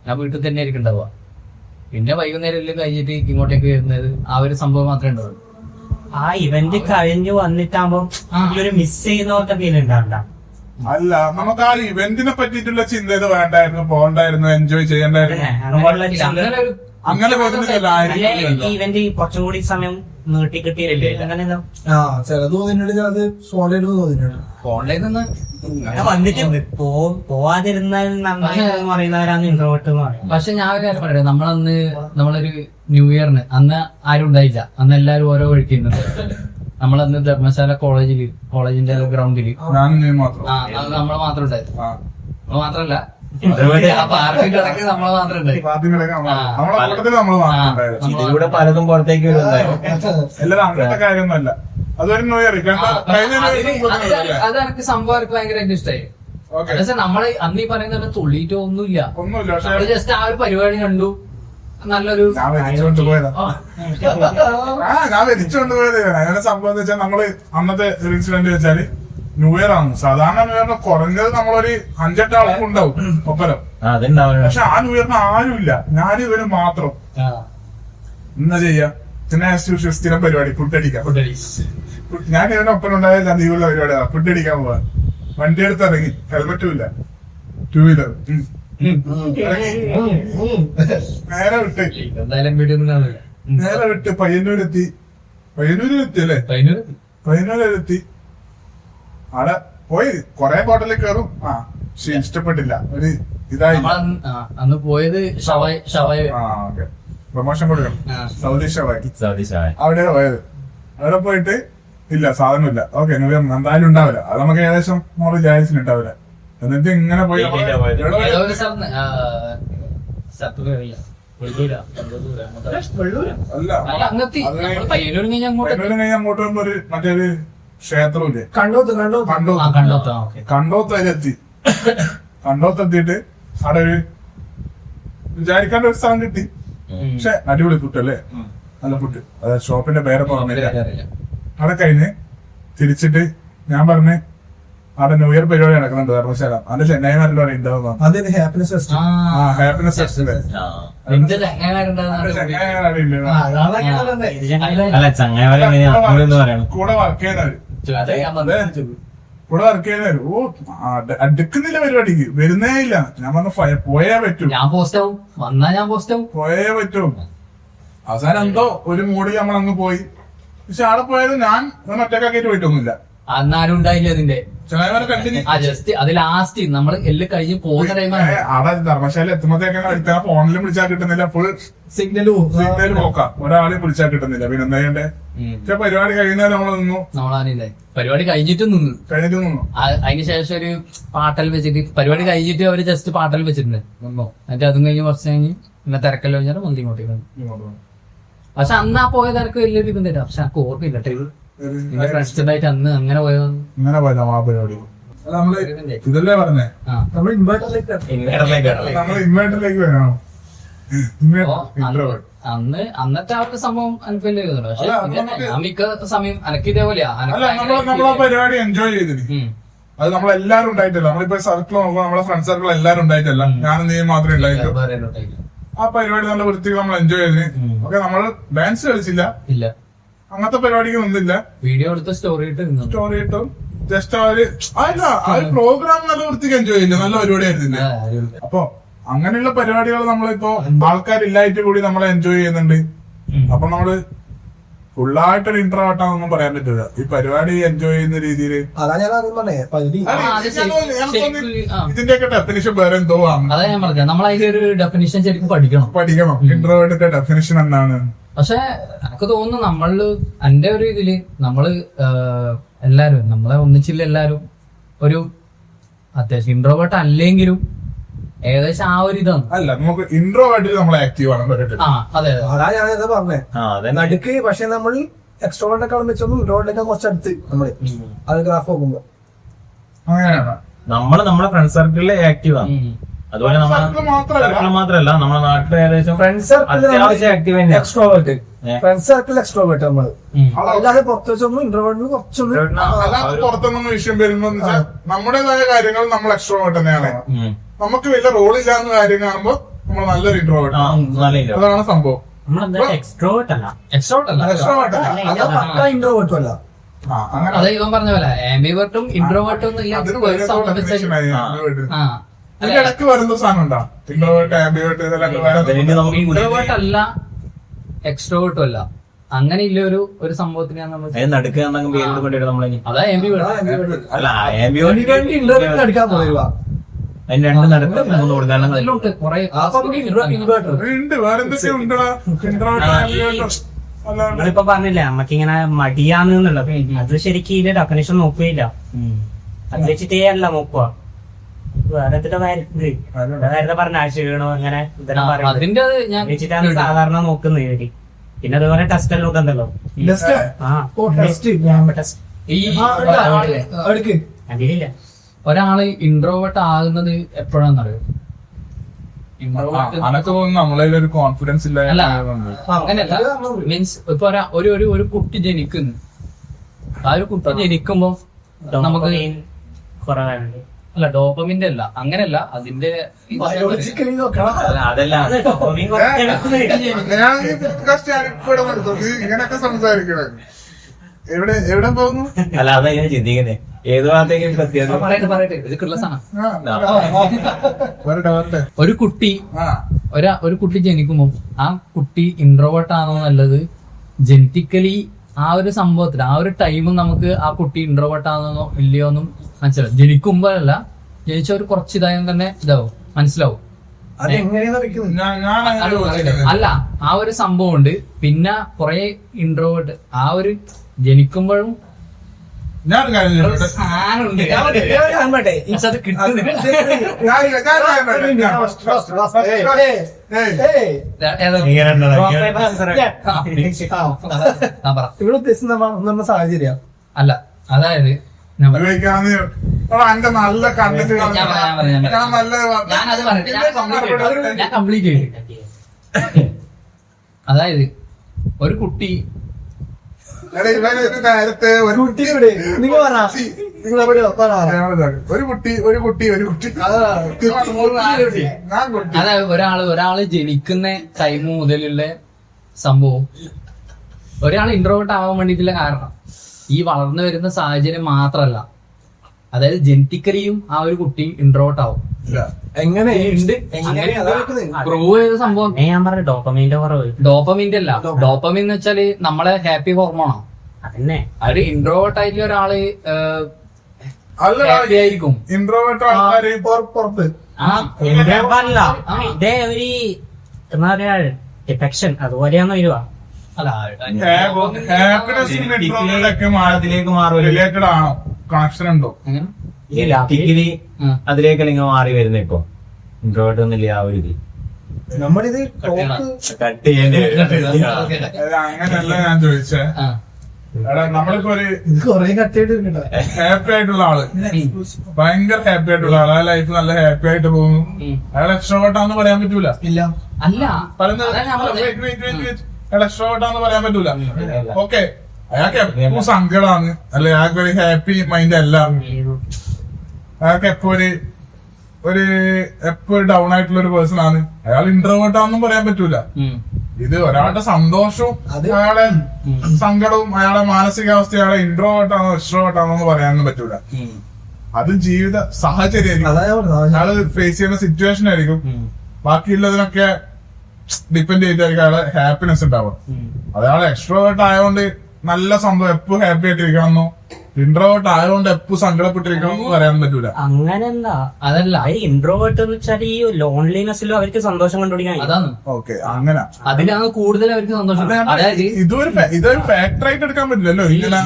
ഞാൻ വീട്ടിൽ തന്നെ ആയിരിക്കും ഉണ്ടാവുക. പിന്നെ വൈകുന്നേരം എല്ലാം കഴിഞ്ഞിട്ട് ഇങ്ങോട്ടേക്ക് വരുന്നത് ആ ഒരു സംഭവം മാത്രമേ ഉണ്ടാവുള്ളൂ. ആ ഇവന്റ് കഴിഞ്ഞ് വന്നിട്ടാകുമ്പോ ഒരു മിസ് ചെയ്യുന്നവർക്ക് ഫീൽ ഉണ്ടാവണ്ട. അല്ല, നമുക്ക് ആ ഇവന്റിനെ പറ്റിയിട്ടുള്ള ചിന്ത ഇത് വേണ്ടായിരുന്നു, പോകണ്ടായിരുന്നു, എൻജോയ് ചെയ്യണ്ടായിരുന്നു. അങ്ങനെ ഇവന്റ് കുറച്ചും കൂടി സമയം നീട്ടി കിട്ടിയില്ലേ? അങ്ങനെ ചിലത് തോന്നിയിട്ടുണ്ട്, ഫോണിൽ തോന്നിയിട്ടുണ്ട്. ഓൺലൈനിൽ നിന്ന് വന്നിട്ട് പോവാതിരുന്നാൽ നന്നായി പറയുന്നവരാണ് ഇൻട്രോവേർട്ട് എന്ന് പറയുന്നത്. പക്ഷെ ഞാൻ ഒരു കാര്യം പറയട്ടെ, നമ്മളൊരു ന്യൂ ഇയറിന് അന്ന് ആരും ഉണ്ടായില്ല, അന്ന് എല്ലാരും ഓരോ വഴിക്കുന്നുണ്ട്. നമ്മളന്ന് ധർമ്മശാല കോളേജിന്റെ ഗ്രൗണ്ടില് നമ്മൾ നമ്മൾ മാത്രം ഉണ്ടായിരുന്നു. നമ്മൾ മാത്രല്ല പാർട്ടിന്റെ ഇടയ്ക്ക് നമ്മളെ മാത്രം ഉണ്ടായി. പാർട്ടികളൊക്കെ നമ്മളെ കൂട്ടത്തിൽ നമ്മൾ മാത്രം ഇതിലൂടെ പലതും പുറത്തേക്ക് വരുന്നുണ്ടായിരുന്നു. എല്ലാരും അങ്ങനത്തെ കാര്യമൊന്നുമല്ല. അതൊരു ന്യൂ ഇയർ അത് എനിക്ക് സംഭവം എനിക്ക് ഭയങ്കരമായിട്ട് ഇഷ്ടമായി. പക്ഷെ നമ്മള് അന്ന് ഈ പറയുന്ന തുള്ളിയിട്ടോ ഒന്നുമില്ല. ഒന്നുമില്ല. പക്ഷെ നമ്മള് ജസ്റ്റ് ആ ഒരു പരിപാടി കണ്ടു, നല്ലൊരു ഞാൻ വലിച്ചുകൊണ്ട് പോയതാ. ഞാൻ വലിച്ചുകൊണ്ട് പോയത്. അതിന്റെ സംഭവം എന്ന് വെച്ചാൽ നമ്മള് അന്നത്തെ ഒരു ഇൻസിഡന്റ് വെച്ചാല് ന്യൂ ഇയർ ആണ്. സാധാരണ ന്യൂ ഇയറിന് കുറഞ്ഞത് നമ്മളൊരു 5-8 ആൾക്കും ഉണ്ടാവും ഒപ്പരം. അതുണ്ടാവില്ല. പക്ഷെ ആ ന്യൂ ഇയറിന് ആരുമില്ല, ഞാനും ഇവരും മാത്രം. എന്താ ചെയ്യാ? പിന്നെ സ്ഥിരം പരിപാടി ഫുഡ് അടിക്കാം. ഞാൻ ഇവരുടെ ഒപ്പം ഉണ്ടായ ലീവുള്ള പരിപാടിയാണ് ഫുഡ് അടിക്കാൻ പോവാൻ. വണ്ടി എടുത്ത് ഇറങ്ങി, ഹെൽമെറ്റും ഇല്ല, 2 വീലർ നേരെ വിട്ട് എന്തായാലും വീഡിയോ ഒന്നും കാണില്ല. നേരെ വിട്ട് പയ്യന്നൂരെത്തി അല്ലേ? പയ്യന്നൂരെത്തി അവിടെ പോയി കൊറേ ബോട്ടിൽ കയറും. പക്ഷെ ഇഷ്ടപ്പെട്ടില്ല, ഒരു ഇതായി. അന്ന് പോയത് ഷവായ്. പ്രൊമോഷൻ കൊടുക്കണം. സൗദി ഷവായി സൗദി ഷായ അവിടെ പോയത്. അവിടെ പോയിട്ട് ഇല്ല, സാധനമില്ല. ഓക്കെ, ന്യൂ ഇയർ എന്തായാലും ഉണ്ടാവില്ല. അത് നമുക്ക് ഏകദേശം നമ്മള് ജായസിൽ ഉണ്ടാവില്ല. എന്നിട്ട് ഇങ്ങനെ പോയി അങ്ങോട്ട് വരുമ്പോ ഒരു മറ്റൊരു ക്ഷേത്രമില്ലേ, കണ്ടോത്തെത്തിയിട്ട് അവിടെ ഒരു വിചാരിക്കാണ്ട് ഒരു സ്ഥലം കിട്ടി. പക്ഷെ അടിപൊളി ഫുഡ് അല്ലേ, നല്ല ഫുഡ്. അതെ, ഷോപ്പിന്റെ പേരൊക്കെ പറഞ്ഞില്ല. അവിടെ കഴിഞ്ഞ് തിരിച്ചിട്ട് ഞാൻ പറഞ്ഞ് അവിടെ ന്യൂ ഇയർ പരിപാടി നടക്കുന്നുണ്ട് ധർമ്മശാല. അതിന്റെ ചെന്നൈമാരിലൂടെ ഉണ്ടാവുന്ന ഹാപ്പിനെസ് ഫെസ്റ്റിവൽ. അല്ല ചങ്ങായിമാരെന്ന് പറയണം. കൂടെ വർക്ക് ചെയ്യുന്നവര് അടുക്കുന്നില്ല പരിപാടിക്ക്, വരുന്നേ ഇല്ല. ഞാൻ പറഞ്ഞു പോയേ പറ്റൂ, പോയേ പറ്റൂ. അവസാനം എന്തോ ഒരു മൂടി നമ്മളങ്ങ് പോയി. പക്ഷെ അവിടെ പോയത് ഞാൻ ഒറ്റക്കാക്കിട്ട് പോയിട്ടൊന്നുമില്ല. അന്നാരും ഉണ്ടായില്ല അതിന്റെ ചെങ്ങായിമാരെ കണ്ടിന്യൂ. അത് ലാസ്റ്റ് നമ്മള് എല്ലാം കഴിഞ്ഞ് പോകുന്ന ടൈമാണ്. അവിടെ ധർമ്മശാല എത്തുമ്പോഴത്തേക്കാണ് അടുത്ത ഫോണിലും വിളിച്ചാൽ കിട്ടുന്നില്ല, ഫുൾ സിഗ്നല് നോക്കാം, ഒരാളെയും വിളിച്ചാൽ കിട്ടുന്നില്ല. പിന്നെ എന്താ ചെയ്യണ്ടേ? പക്ഷെ പരിപാടി കഴിയുന്നവരെ നമ്മൾ നിന്നു. നമ്മളാണില്ലേ പരിപാടി കഴിഞ്ഞിട്ട് നിന്നു. അതിന് ശേഷം ഒരു പാട്ടൽ വെച്ചിട്ട് പരിപാടി കഴിഞ്ഞിട്ട് അവര് ജസ്റ്റ് പാട്ടൽ വെച്ചിട്ടുണ്ട്. എന്നിട്ട് അതും കഴിഞ്ഞ് കുറച്ച് കഴിഞ്ഞ് പിന്നെ തിരക്കല്ലോ കഴിഞ്ഞാൽ മന്തി ഇങ്ങോട്ടേക്ക്. പക്ഷെ അന്ന് ആ പോയത് എനിക്ക് വലിയൊരു ഇതും തരാം. പക്ഷെ എനിക്ക് ഓർമ്മയില്ല നിന്റെ ഫ്രണ്ട്സിനായിട്ട് അന്ന് അങ്ങനെ പോയതാ ആ പരിപാടി. നമ്മള് ഇതല്ലേ പറഞ്ഞേ, നമ്മൾ ഇൻവേർട്ടറിലേക്ക് വരാണോ? അന്നത്തെ ആ ഒരു സംഭവം എനിക്ക് വലിയ ഇതുണ്ട്. പക്ഷെ ഞാൻ മിക്ക സമയം എനിക്ക് ഇതേപോലെയാ. നമ്മളാ പരിപാടി എൻജോയ് ചെയ്തിന്. അത് നമ്മളെല്ലാരും ഉണ്ടായിട്ടല്ല, നമ്മളിപ്പോ സർക്കിൾ നോക്കുമ്പോ നമ്മളെ ഫ്രണ്ട് സർക്കിൾ എല്ലാരും ഉണ്ടായിട്ടല്ല, ഞാനും നീ മാത്രമേ ഉണ്ടായിട്ടുള്ളൂ. ആ പരിപാടി നല്ല വൃത്തിക്ക് നമ്മൾ എൻജോയ് ചെയ്തിന്. ഓക്കെ, നമ്മൾ ഡാൻസ് കളിച്ചില്ല, ഇല്ല അങ്ങനത്തെ പരിപാടിക്ക് ഒന്നില്ല. വീഡിയോ എടുത്ത് സ്റ്റോറി ഇട്ടും ജസ്റ്റ് ആ ഒരു പ്രോഗ്രാം നല്ല വൃത്തിക്ക് എൻജോയ് ചെയ്യില്ല, നല്ല പരിപാടി ആയിരുന്നില്ല. അപ്പൊ അങ്ങനെയുള്ള പരിപാടികൾ നമ്മളിപ്പോ ആൾക്കാരില്ലായിട്ട് കൂടി നമ്മളെ എൻജോയ് ചെയ്യുന്നുണ്ട്. അപ്പൊ നമ്മള് ഫുള്ളായിട്ടൊരു ഇൻട്രോട്ടാണെന്നൊന്നും പറയാൻ പറ്റില്ല. ഈ പരിപാടി എൻജോയ് ചെയ്യുന്ന രീതിയിൽ ഇതിന്റെയൊക്കെ ഡെഫിനിഷൻ വേറെ എന്തോ ആണ്. അതാ ഞാൻ പറഞ്ഞത്, നമ്മൾ അതിന്റെ ഒരു ഡെഫിനിഷൻ ശരിക്കും പഠിക്കണം. ഇൻട്രോവേർട്ടിന്റെ ഡെഫിനിഷൻ എന്താണ്? പക്ഷെ എനിക്ക് തോന്നുന്നു നമ്മളില് എന്റെ ഒരു ഇതില് നമ്മള് എല്ലാരും നമ്മളെ ഒന്നിച്ചില്ല എല്ലാരും ഒരു അത്യാവശ്യം ഇൻട്രോവേർട്ട് അല്ലെങ്കിലും ഏകദേശം ആ ഒരു ഇതാണ്. അല്ല, നമുക്ക് ഇൻട്രോവേർട്ടിൽ നമ്മൾ ആക്റ്റീവ് ആണ്. അതെ അതാ ഞാനത് പറഞ്ഞേ നടുക്ക്. പക്ഷെ നമ്മൾ എക്സ്ട്രോവേർട്ടിനെക്കാളും വെച്ചൊന്നും ഇൻട്രോവേർട്ടിനെ കുറച്ചടുത്ത് നമ്മള് അത് ഗ്രാഫ് നോക്കുമ്പോ അങ്ങനെയാണ്. നമ്മളെ ഫ്രണ്ട് സർക്കിളിൽ ആക്റ്റീവ് ആണ്. അതുപോലെ മാത്രല്ല നമ്മുടെ നാട്ടിലെ ഏകദേശം friend circle active extrovert. Friend circle extrovert നമ്മള്. അല്ലാതെ പുറത്ത് വെച്ചൊന്നും ഇൻട്രോവേർട്ടിന് കുറച്ചൊന്നും പുറത്തൊന്നും വിഷയം വരുമ്പോ നമ്മുടേതായ കാര്യങ്ങൾ നമ്മൾ എക്സ്ട്രോവേർട്ട് തന്നെയാണ്. നമുക്ക് വലിയ റോളില്ലാന്ന കാര്യം കാണുമ്പോ നമ്മൾ നല്ലൊരു ഇൻട്രോവേർട്ട്. അതാണ് സംഭവം. എക്സ്ട്രോവേർട്ട് അല്ല. ഇൻട്രോവേർട്ടും അല്ല. അതെ, ഇവൻ പറഞ്ഞ പോലെ ആംബിവേർട്ടും ഇൻട്രോവേർട്ടും ഇടയ്ക്ക് വരുന്ന സാധനം ഉണ്ടോ? ഇൻട്രോവേർട്ട് ആംബിവേർട്ട് ഇൻട്രോവേർട്ട് അല്ല എക്സ്ട്രോവേർട്ടും അല്ല. അങ്ങനെ ഇല്ല ഒരു സംഭവത്തിനാണ് നമ്മൾ അതാ ആംബിവേർട്ട്. അല്ല ഇന്റർവ്യൂ എടുക്കാൻ പോവുക. അതിന് രണ്ട് നടക്ക് മൂന്ന് കൊടുക്കാനും നിങ്ങളിപ്പോ പറഞ്ഞില്ലേ നമുക്കിങ്ങനെ മടിയാന്നുള്ളത്, അത് ശരിക്കും ഇതിന്റെ ഡെഫിനേഷൻ നോക്കുകയില്ല. അത് വെച്ചിട്ടേ അല്ല നോക്കുക. വേറെ നേരത്തെ പറഞ്ഞ ക്ഷീണോ അങ്ങനെ ഇതെല്ലാം പറയുന്നത് അതിന്റെ അത് ഞാൻ വെച്ചിട്ടാണ് സാധാരണ നോക്കുന്നത് ഇവര്. പിന്നെ അതുപോലെ ടെസ്റ്റ് എല്ലാം ഉണ്ടല്ലോ. ഈ അതിലില്ല. ഒരാള് ഇൻട്രോവേർട്ട് ആകുന്നത് എപ്പോഴാന്നറിയോ? ഇൻട്രോവേർട്ട് അനക്ക് തോന്നുന്നു നമ്മളെ ഒരു കോൺഫിഡൻസ് ഇല്ല. അല്ല അങ്ങനെയല്ല, മീൻസ് ഇപ്പൊ ഒരു കുട്ടി ജനിക്കുന്നു. ആ ഒരു കുട്ടി ജനിക്കുമ്പോ നമുക്ക് കുറവാണ്. അല്ല ഡോപ്പമിന്റെ അല്ല, അങ്ങനെയല്ല, അതിന്റെ അതല്ല ഇങ്ങനെയൊക്കെ സംസാരിക്കണേ. എവിടെ പോകുന്നു? അല്ല അതാ ഞാൻ ചിന്തിക്കുന്നേ, ഏത് ഭാഗത്തേക്കും പ്രത്യേകത. പറയട്ടെ ഇതൊക്കെയുള്ള സാധനം. വരട്ടെ. ഒരു കുട്ടി ജനിക്കുമ്പോ ആ കുട്ടി ഇൻട്രോവേർട്ട് ആണോ നല്ലത്, ജനറ്റിക്കലി ആ ഒരു സംഭവത്തിൽ ആ ഒരു ടൈം നമുക്ക് ആ കുട്ടി ഇൻട്രോവേർട്ട് ആണെന്നോ ഇല്ലയോ ഒന്നും മനസ്സിലാവും. ജനിക്കുമ്പോഴല്ല, ജനിച്ച ഒരു കുറച്ച് ഇതായും തന്നെ ഇതാവും, മനസ്സിലാവും. അല്ല ആ ഒരു സംഭവം ഉണ്ട്. പിന്നെ കുറെ ഇൻട്രോവേർട്ട് ആ ഒരു ജനിക്കുമ്പോഴും ഞാൻ സാധനം ഉണ്ട്, പക്ഷെ അത് കിട്ടുന്നില്ല. ഇവിടെ ഉദ്ദേശിക്കുന്ന സാഹചര്യം അല്ല, അതായത് എന്റെ നല്ല കണ്ടിട്ട് ഞാൻ കംപ്ലീറ്റ് ചെയ്തു. അതായത് ഒരു കുട്ടി നേരത്തെ ഒരു കുട്ടി നിങ്ങൾ ഒരു കുട്ടി അതായത് ഒരാള് ജനിക്കുന്ന ടൈം മുതലുള്ള സംഭവം. ഒരാൾ ഇൻട്രോവേർട്ട് ആവാൻ വേണ്ടിയിട്ടുള്ള കാരണം ഈ വളർന്നു വരുന്ന സാഹചര്യം മാത്രല്ല, അതായത് ജനറ്റിക്കലിയും ആ ഒരു കുട്ടി ഇൻട്രോവേർട്ട് ആവും. എങ്ങനെ പ്രൂവ് ചെയ്ത സംഭവം. ഞാൻ പറഞ്ഞ ഡോപ്പമീന്റെ കുറവ്. ഡോപ്പമിന്റെ അല്ല, ഡോപ്പമിൻ എന്ന് വെച്ചാല് നമ്മളെ ഹാപ്പി ഹോർമോണാണ്. അതന്നെ അത് ഇൻട്രോവേർട്ട് ആയിട്ടുള്ള ഒരാള് ഹാപ്പി ആയിരിക്കും. ഇൻട്രോവേർട്ട് ആൾക്കാര് പുറത്ത് അല്ല ഇതേ ഒരു എന്താ പറയാ ഡിഫെക്ഷൻ അതുപോലെയാന്ന് വരുവാ. അല്ല ഹാപ്പിനെസ്സിന് ഇൻട്രോവേർട്ടൊക്കെ അതിലേക്ക് മാറും. റിലേറ്റഡ് ആണോ? കണക്ഷൻ ഉണ്ടോ? അങ്ങനെ ടിക്കലി അതിലേക്ക് നിങ്ങൾ മാറി വരുന്ന ഇപ്പൊ ഇൻട്രോവേർട്ട് ഒന്നുമില്ല ആ ഒരു ഇത്. നമ്മളിത് കട്ട് ചെയ്യേണ്ടി അങ്ങനെയല്ല ഞാൻ ചോദിച്ചേ. എടാ നമ്മളിപ്പോ ഒരു കൊറേ കട്ടായിട്ട് ഹാപ്പി ആയിട്ടുള്ള ആള്, ഭയങ്കര ഹാപ്പി ആയിട്ടുള്ള ആള്, ആ ലൈഫ് നല്ല ഹാപ്പി ആയിട്ട് പോകുന്നു. അയാൾ എക്സ്ട്രോവേർട്ടാന്ന് പറയാൻ പറ്റൂല. ഇല്ല അല്ല എക്സ്ട്രോവേർട്ടാന്ന് പറയാൻ പറ്റൂല. ഓക്കെ, അയാൾക്ക് എപ്പോഴും സങ്കടമാണ്, അല്ലെ അയാൾക്ക് ഒരു ഹാപ്പി മൈൻഡ് അല്ല. അയാൾക്ക് എപ്പോഴും ഡൗൺ ആയിട്ടുള്ള ഒരു പേഴ്സൺ ആണ്. അയാൾ ഇൻട്രോവേർട്ടാന്നും പറയാൻ പറ്റൂല. ഇത് ഒരാളുടെ സന്തോഷവും അയാളെ സങ്കടവും അയാളെ മാനസികാവസ്ഥ അയാളെ ഇൻട്രോവേർട്ടാണോ എക്സ്ട്രോവേർട്ടാണോ പറയാനൊന്നും പറ്റൂല. അത് ജീവിത സാഹചര്യമായിരിക്കും, അയാള് ഫേസ് ചെയ്യുന്ന സിറ്റുവേഷൻ ആയിരിക്കും. ബാക്കിയുള്ളതിനൊക്കെ ഡിപ്പെൻഡ് ചെയ്തായിരിക്കും അയാളെ ഹാപ്പിനെസ് ഉണ്ടാവുക. അയാളെ എക്സ്ട്രോവേർട്ട് ആയതുകൊണ്ട് നല്ല സംഭവം എപ്പോഴും ഹാപ്പി ആയിട്ടിരിക്കണമെന്നോ ഇൻട്രോവേർട്ട് ആയതുകൊണ്ട് എപ്പോഴും സങ്കടപ്പെട്ടിരിക്കണം എന്ന് പറയാൻ പറ്റൂല. അങ്ങനെയല്ല, അതല്ല ഇൻട്രോവേർട്ട് എന്ന് വെച്ചാൽ ഈ ലോൺലിനെസ്സിലും അവർക്ക് സന്തോഷം കണ്ടുപിടിക്കാൻ. അതാണ് ഓക്കെ, അങ്ങനെ അതിലാണ് കൂടുതൽ അവർക്ക് സന്തോഷം. അതായത് ഇതൊരു ഫാക്ടർ ആയിട്ട് എടുക്കാൻ പറ്റില്ലല്ലോ. ഇങ്ങനെ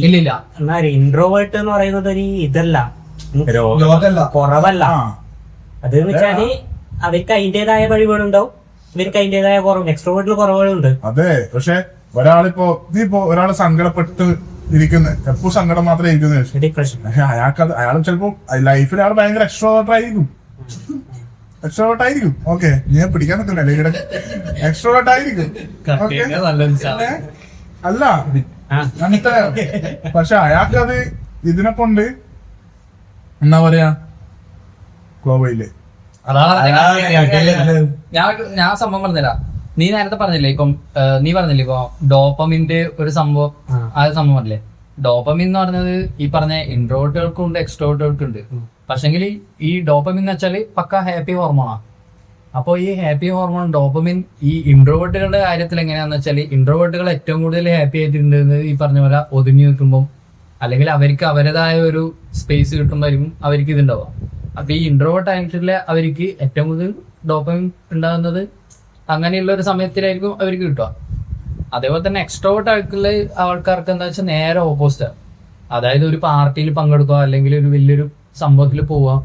ഇല്ലില്ല, എന്നാ ഇൻട്രോവേർട്ട് എന്ന് പറയുന്നത് ഒരു ഇതല്ല, ലോകല്ല കുറവല്ല. അത് വെച്ചാല് അവർക്ക് അതിന്റേതായ കഴിവുകളുണ്ടാവും, ഇവർക്ക് അതിന്റേതായ കുറവ്. എക്സ്ട്രോവേർട്ടിൽ കുറവുകളുണ്ട്. അതെ, പക്ഷെ ഒരാള് സങ്കടപ്പെട്ട് ഇരിക്കുന്ന എപ്പോഴും സങ്കടം മാത്രമേ ഇരിക്കുന്നത്. അയാൾ ചിലപ്പോ ലൈഫിൽ അയാൾ ഭയങ്കര എക്സ്ട്രോവേർട്ട് ആയിരിക്കും. ഓക്കെ, ഞാൻ പിടിക്കാൻ പറ്റില്ല, എക്സ്ട്രോവേർട്ട് ആയിരിക്കും. അല്ല പക്ഷെ അയാൾക്കത് ഇതിനെ കൊണ്ട് എന്താ പറയാ ഗോവയില് ഞാൻ സംഭവം പറഞ്ഞില്ല. നീ നേരത്തെ പറഞ്ഞില്ലേ ഇപ്പം നീ പറഞ്ഞില്ലേ ഇപ്പൊ ഡോപ്പമിന്റെ ഒരു സംഭവം, ആ സംഭവം പറഞ്ഞില്ലേ. ഡോപ്പമിൻ എന്ന് പറഞ്ഞത് ഈ പറഞ്ഞ ഇൻട്രോവേർട്ടുകൾക്കും ഉണ്ട് എക്സ്ട്രോവേർട്ടുകൾക്കും ഉണ്ട്. പക്ഷെങ്കിൽ ഈ ഡോപ്പമിൻ എന്ന് വെച്ചാല് പക്ക ഹാപ്പി ഹോർമോണാണ്. അപ്പോൾ ഈ ഹാപ്പി ഹോർമോൺ ഡോപ്പമിൻ ഈ ഇൻട്രോവേർട്ടുകളുടെ കാര്യത്തിൽ എങ്ങനെയാന്ന് വെച്ചാൽ ഇൻട്രോവേർട്ടുകൾ ഏറ്റവും കൂടുതൽ ഹാപ്പി ആയിട്ടുണ്ടെന്ന് ഈ പറഞ്ഞ പോലെ ഒതുങ്ങി നിൽക്കുമ്പോൾ, അല്ലെങ്കിൽ അവർക്ക് അവരുടേതായ ഒരു സ്പേസ് കിട്ടുമ്പോഴായിരിക്കും അവർക്ക് ഇതുണ്ടാവുക. അപ്പൊ ഈ ഇൻട്രോവേർട്ട് ആയിട്ടുള്ള അവർക്ക് ഏറ്റവും കൂടുതൽ ഡോപ്പമിൻ ഉണ്ടാകുന്നത് അങ്ങനെയുള്ള ഒരു സമയത്തിലായിരിക്കും അവർക്ക് കിട്ടുക. അതേപോലെ തന്നെ എക്സ്ട്രോവേർട്ട് ആയിട്ടുള്ള ആൾക്കാർക്ക് എന്താ വെച്ചാൽ നേരെ ഓപ്പോസിറ്റ്. അതായത് ഒരു പാർട്ടിയിൽ പങ്കെടുക്കുക അല്ലെങ്കിൽ ഒരു വലിയൊരു സംഭവത്തിൽ പോവാ.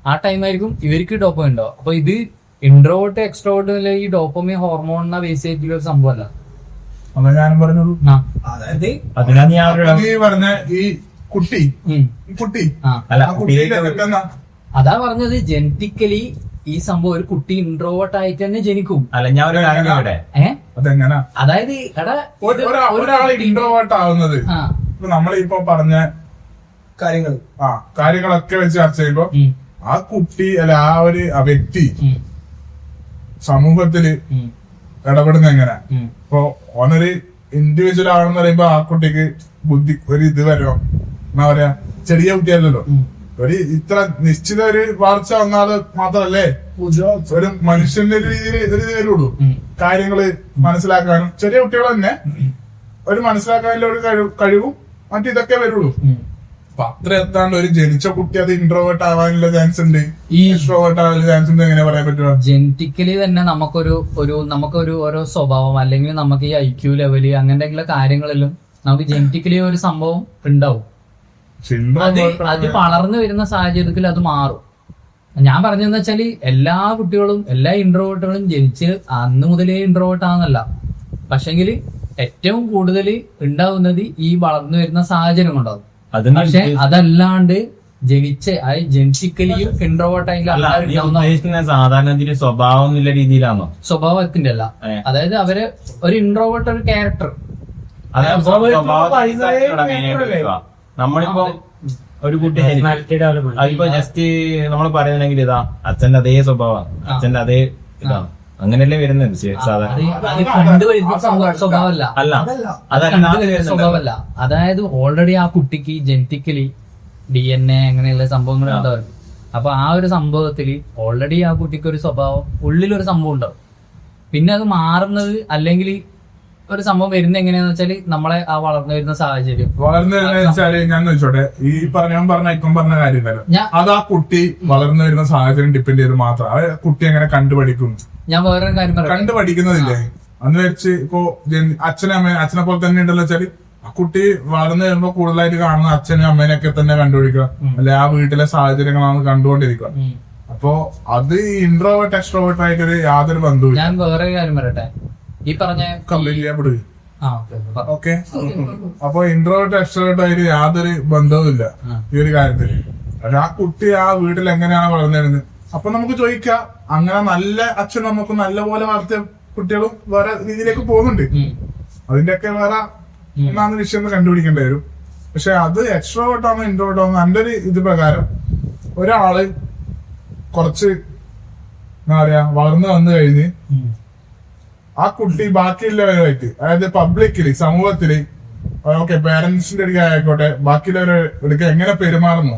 ആ ടൈമായിരിക്കും ഇവർക്ക് ഡോപ്പമിൻ ഉണ്ടാവും. അപ്പൊ ഇത് ഇൻട്രോവേർട്ട് എക്സ്ട്രോവേർട്ട് ഈ ഡോപ്പമിൻ ഹോർമോണിനെ ബേസ് ചെയ്തിട്ടുള്ള ഒരു സംഭവമല്ല. അതാ ഞാനും പറഞ്ഞോളൂ. അതായത് അതിനാണ് ഞാൻ ഒരു നീ പറഞ്ഞ ഈ കുട്ടി അല്ല ആ കുട്ടിയുടെ effect എന്നാ? അതാ പറഞ്ഞത് ജനറ്റിക്കലി ഈ സംഭവം ഒരു കുട്ടി ഇൻട്രോവേർട്ട് ആയിട്ട് തന്നെ ജനിക്കും. അല്ല ഞാൻ ഒരു കാര്യം ഇവിടെ അതെങ്ങനാ അതായത് എടാ ഒരാൾ ഇൻട്രോവേർട്ട് ആവുന്നത് ഇപ്പൊ നമ്മളിപ്പോ പറഞ്ഞ കാര്യങ്ങളൊക്കെ വെച്ച് ചർച്ച ചെയ്യുമ്പോ ആ കുട്ടി അല്ല ആ വ്യക്തി സമൂഹത്തില് ഇടപെടുന്ന എങ്ങനെ ഇപ്പൊ ഓനൊരു ഇൻഡിവിജ്വൽ ആണെന്ന് പറയുമ്പോ ആ കുട്ടിക്ക് ബുദ്ധി ഒരു ഇത് വരുമോ എന്നാ പറയാ ചെറിയ കുട്ടിയല്ലല്ലോ. ഒരു ഇത്ര നിശ്ചിത ഒരു വളർച്ച വന്നാല് മാത്രല്ലേ ഒരു മനുഷ്യന്റെ രീതിയിൽ ഒരു ഇത് വരുള്ളൂ. കാര്യങ്ങള് മനസ്സിലാക്കാനും ചെറിയ കുട്ടികൾ തന്നെ ഒരു മനസ്സിലാക്കാനുള്ള ഒരു കഴിവും മറ്റിതൊക്കെ വരുള്ളൂ. അപ്പൊ അത്ര എത്താണ്ട് ഒരു ജനിച്ച കുട്ടി അത് ഇൻട്രോവേർട്ട് ആവാനുള്ള ചാൻസ് ഉണ്ട്, എക്സ്ട്രോവേർട്ട് ആവാനുള്ള ചാൻസ് ഉണ്ട്, എങ്ങനെ പറയാൻ പറ്റുമോ? ജനറ്റിക്കലി തന്നെ നമുക്കൊരു ഓരോ സ്വഭാവം അല്ലെങ്കിൽ നമുക്ക് ഈ IQ ലെവല് അങ്ങനെയുള്ള കാര്യങ്ങളിലും നമുക്ക് ജനറ്റിക്കലി ഒരു സംഭവം ഉണ്ടാവും. അത് വളർന്നു വരുന്ന സാഹചര്യത്തിൽ അത് മാറും. ഞാൻ പറഞ്ഞതെന്ന് വെച്ചാല് എല്ലാ കുട്ടികളും എല്ലാ ഇൻട്രോവേർട്ടുകളും ജനിച്ച് അന്ന് മുതലേ ഇൻട്രോവേർട്ട് ആണെന്നല്ല. പക്ഷെങ്കിൽ ഏറ്റവും കൂടുതൽ ഉണ്ടാവുന്നത് ഈ വളർന്നു വരുന്ന സാഹചര്യം കൊണ്ടാവും. പക്ഷെ അതല്ലാണ്ട് ജനറ്റിക്കലിയും ഇൻട്രോവേർട്ട് ആയിട്ടുള്ള സാധാരണ സ്വഭാവം എന്നുള്ള രീതിയിലാണോ? സ്വഭാവത്തിന്റെ അല്ല, അതായത് അവര് ഒരു ഇൻട്രോവേർട്ട് ഒരു ക്യാരക്ടർ. നമ്മളിപ്പോ ഒരു കുട്ടി അതിപ്പോ ജസ്റ്റ് നമ്മൾ പറയുന്നെങ്കിൽ ഇതാ അച്ഛന്റെ അതേ സ്വഭാവം, അച്ഛന്റെ അതേ ഇതാണ്, അങ്ങനെയല്ലേ വരുന്നത് സ്വഭാവമല്ല. സ്വഭാവമല്ല, അതായത് ഓൾറെഡി ആ കുട്ടിക്ക് ജനറ്റിക്കലി DNA അങ്ങനെയുള്ള സംഭവങ്ങൾ ഉണ്ടാവും. അപ്പൊ ആ ഒരു സംഭവത്തില് ഓൾറെഡി ആ കുട്ടിക്ക് ഒരു സ്വഭാവം ഉള്ളിലൊരു സംഭവം ഉണ്ടാവും. പിന്നെ അത് മാറുന്നത് അല്ലെങ്കിൽ ഒരു സംഭവം വരുന്നത് എങ്ങനെയാന്ന് വെച്ചാല് നമ്മളെ ആ വളർന്നു വരുന്ന സാഹചര്യം. വളർന്നു വരുന്ന വെച്ചാല് ഞാൻ ചോദിച്ചോട്ടെ, ഈ ഇപ്പം പറഞ്ഞ കാര്യം തന്നെ അത് ആ കുട്ടി വളർന്നു വരുന്ന സാഹചര്യം ഡിപ്പെൻഡ് ചെയ്ത് മാത്രം ആ കുട്ടി എങ്ങനെ കണ്ടുപഠിക്കും. ഞാൻ വേറൊരു കാര്യം കണ്ടുപഠിക്കുന്നതില്ലേ അന്ന് വെച്ച് ഇപ്പോ അച്ഛനെ പോലെ തന്നെ ഉണ്ടല്ലോ വെച്ചാല് ആ കുട്ടി വളർന്നു വരുമ്പോ കൂടുതലായിട്ട് കാണുന്ന അച്ഛനും അമ്മേനൊക്കെ തന്നെ കണ്ടുപിടിക്കുക, അല്ലെ ആ വീട്ടിലെ സാഹചര്യങ്ങളാണ് കണ്ടുകൊണ്ടിരിക്കുക. അപ്പോ അത് ഇൻട്രോവേർട്ട് എക്സ്ട്രോവേർട്ട് ആയിട്ടൊരു യാതൊരു ബന്ധവും. ഞാൻ വേറൊരു കാര്യം പറയട്ടെ, ഈ പറഞ്ഞ കംപ്ലീറ്റ് ചെയ്യാൻ പെടുക. ഓക്കെ, അപ്പൊ ഇൻട്രോവേർട്ട് എക്സ്ട്രോവേർട്ട് ആയിട്ട് യാതൊരു ബന്ധവും ഇല്ല ഈ ഒരു കാര്യത്തില്. പക്ഷെ ആ കുട്ടി ആ വീട്ടിൽ എങ്ങനെയാണ് വളർന്നിരുന്നത് അപ്പൊ നമുക്ക് ചോദിക്കാം, അങ്ങനെ നല്ല അച്ഛൻ നമുക്ക് നല്ല പോലെ വളർത്തിയ കുട്ടികളും വേറെ രീതിയിലേക്ക് പോകുന്നുണ്ട്. അതിന്റെയൊക്കെ വേറെ ഒന്നാണ് വിഷയം കണ്ടുപിടിക്കേണ്ടി വരും. പക്ഷെ അത് എക്സ്ട്രോവേർട്ട് ആണോ ഇൻട്രോവേർട്ട് ആണോ എന്റെ ഒരു ഇത് പ്രകാരം ഒരാള് കുറച്ച് എന്താ പറയാ വളർന്നു വന്നു കഴിഞ്ഞ് ആ കുട്ടി ബാക്കിയുള്ളവരുമായിട്ട്, അതായത് പബ്ലിക്കലി സമൂഹത്തില് ഓക്കെ പേരന്റ്സിന്റെ അടുക്ക ആയിക്കോട്ടെ ബാക്കിയുള്ളവരെ എടുക്ക എങ്ങനെ പെരുമാറുന്നു,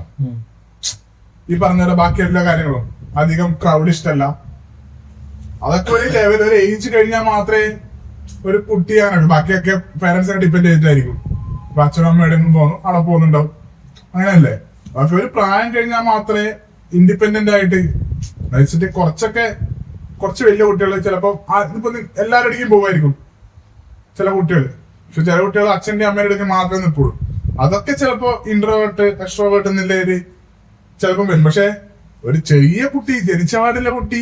ഈ പറഞ്ഞ ബാക്കി എല്ലാ കാര്യങ്ങളും അധികം ക്രൗഡ് ഇഷ്ടമല്ല, അതൊക്കെ ഒരു ലെവൽ ഒരു ഏജ് കഴിഞ്ഞാൽ മാത്രമേ ഒരു കുട്ടിയാണുള്ളൂ. ബാക്കിയൊക്കെ പേരന്റ്സിനെ ഡിപ്പെൻഡ് ചെയ്തിട്ടായിരിക്കും. ഇപ്പൊ അച്ഛനും അമ്മ എവിടെയെങ്കിലും പോകുന്നു അവിടെ പോകുന്നുണ്ടാവും, അങ്ങനെയല്ലേ. ബാക്കി ഒരു പ്രായം കഴിഞ്ഞാൽ മാത്രമേ ഇൻഡിപെൻഡന്റ് ആയിട്ട് വെച്ചിട്ട് കുറച്ച് വലിയ കുട്ടികൾ ചിലപ്പോ ഇപ്പൊ എല്ലാവരുടെ അടുക്കും പോകുമായിരിക്കും ചില കുട്ടികൾ. പക്ഷെ ചില കുട്ടികൾ അച്ഛന്റെ അമ്മയുടെ അടുക്ക് മാത്രമേ നിൽക്കുള്ളൂ. അതൊക്കെ ചിലപ്പോ ഇൻട്രോവേർട്ട് എക്സ്ട്രോവേർട്ട് എന്നുള്ള ഒരു ചിലപ്പം വരും. പക്ഷെ ഒരു ചെറിയ കുട്ടി ജനിച്ച പാടുള്ള കുട്ടി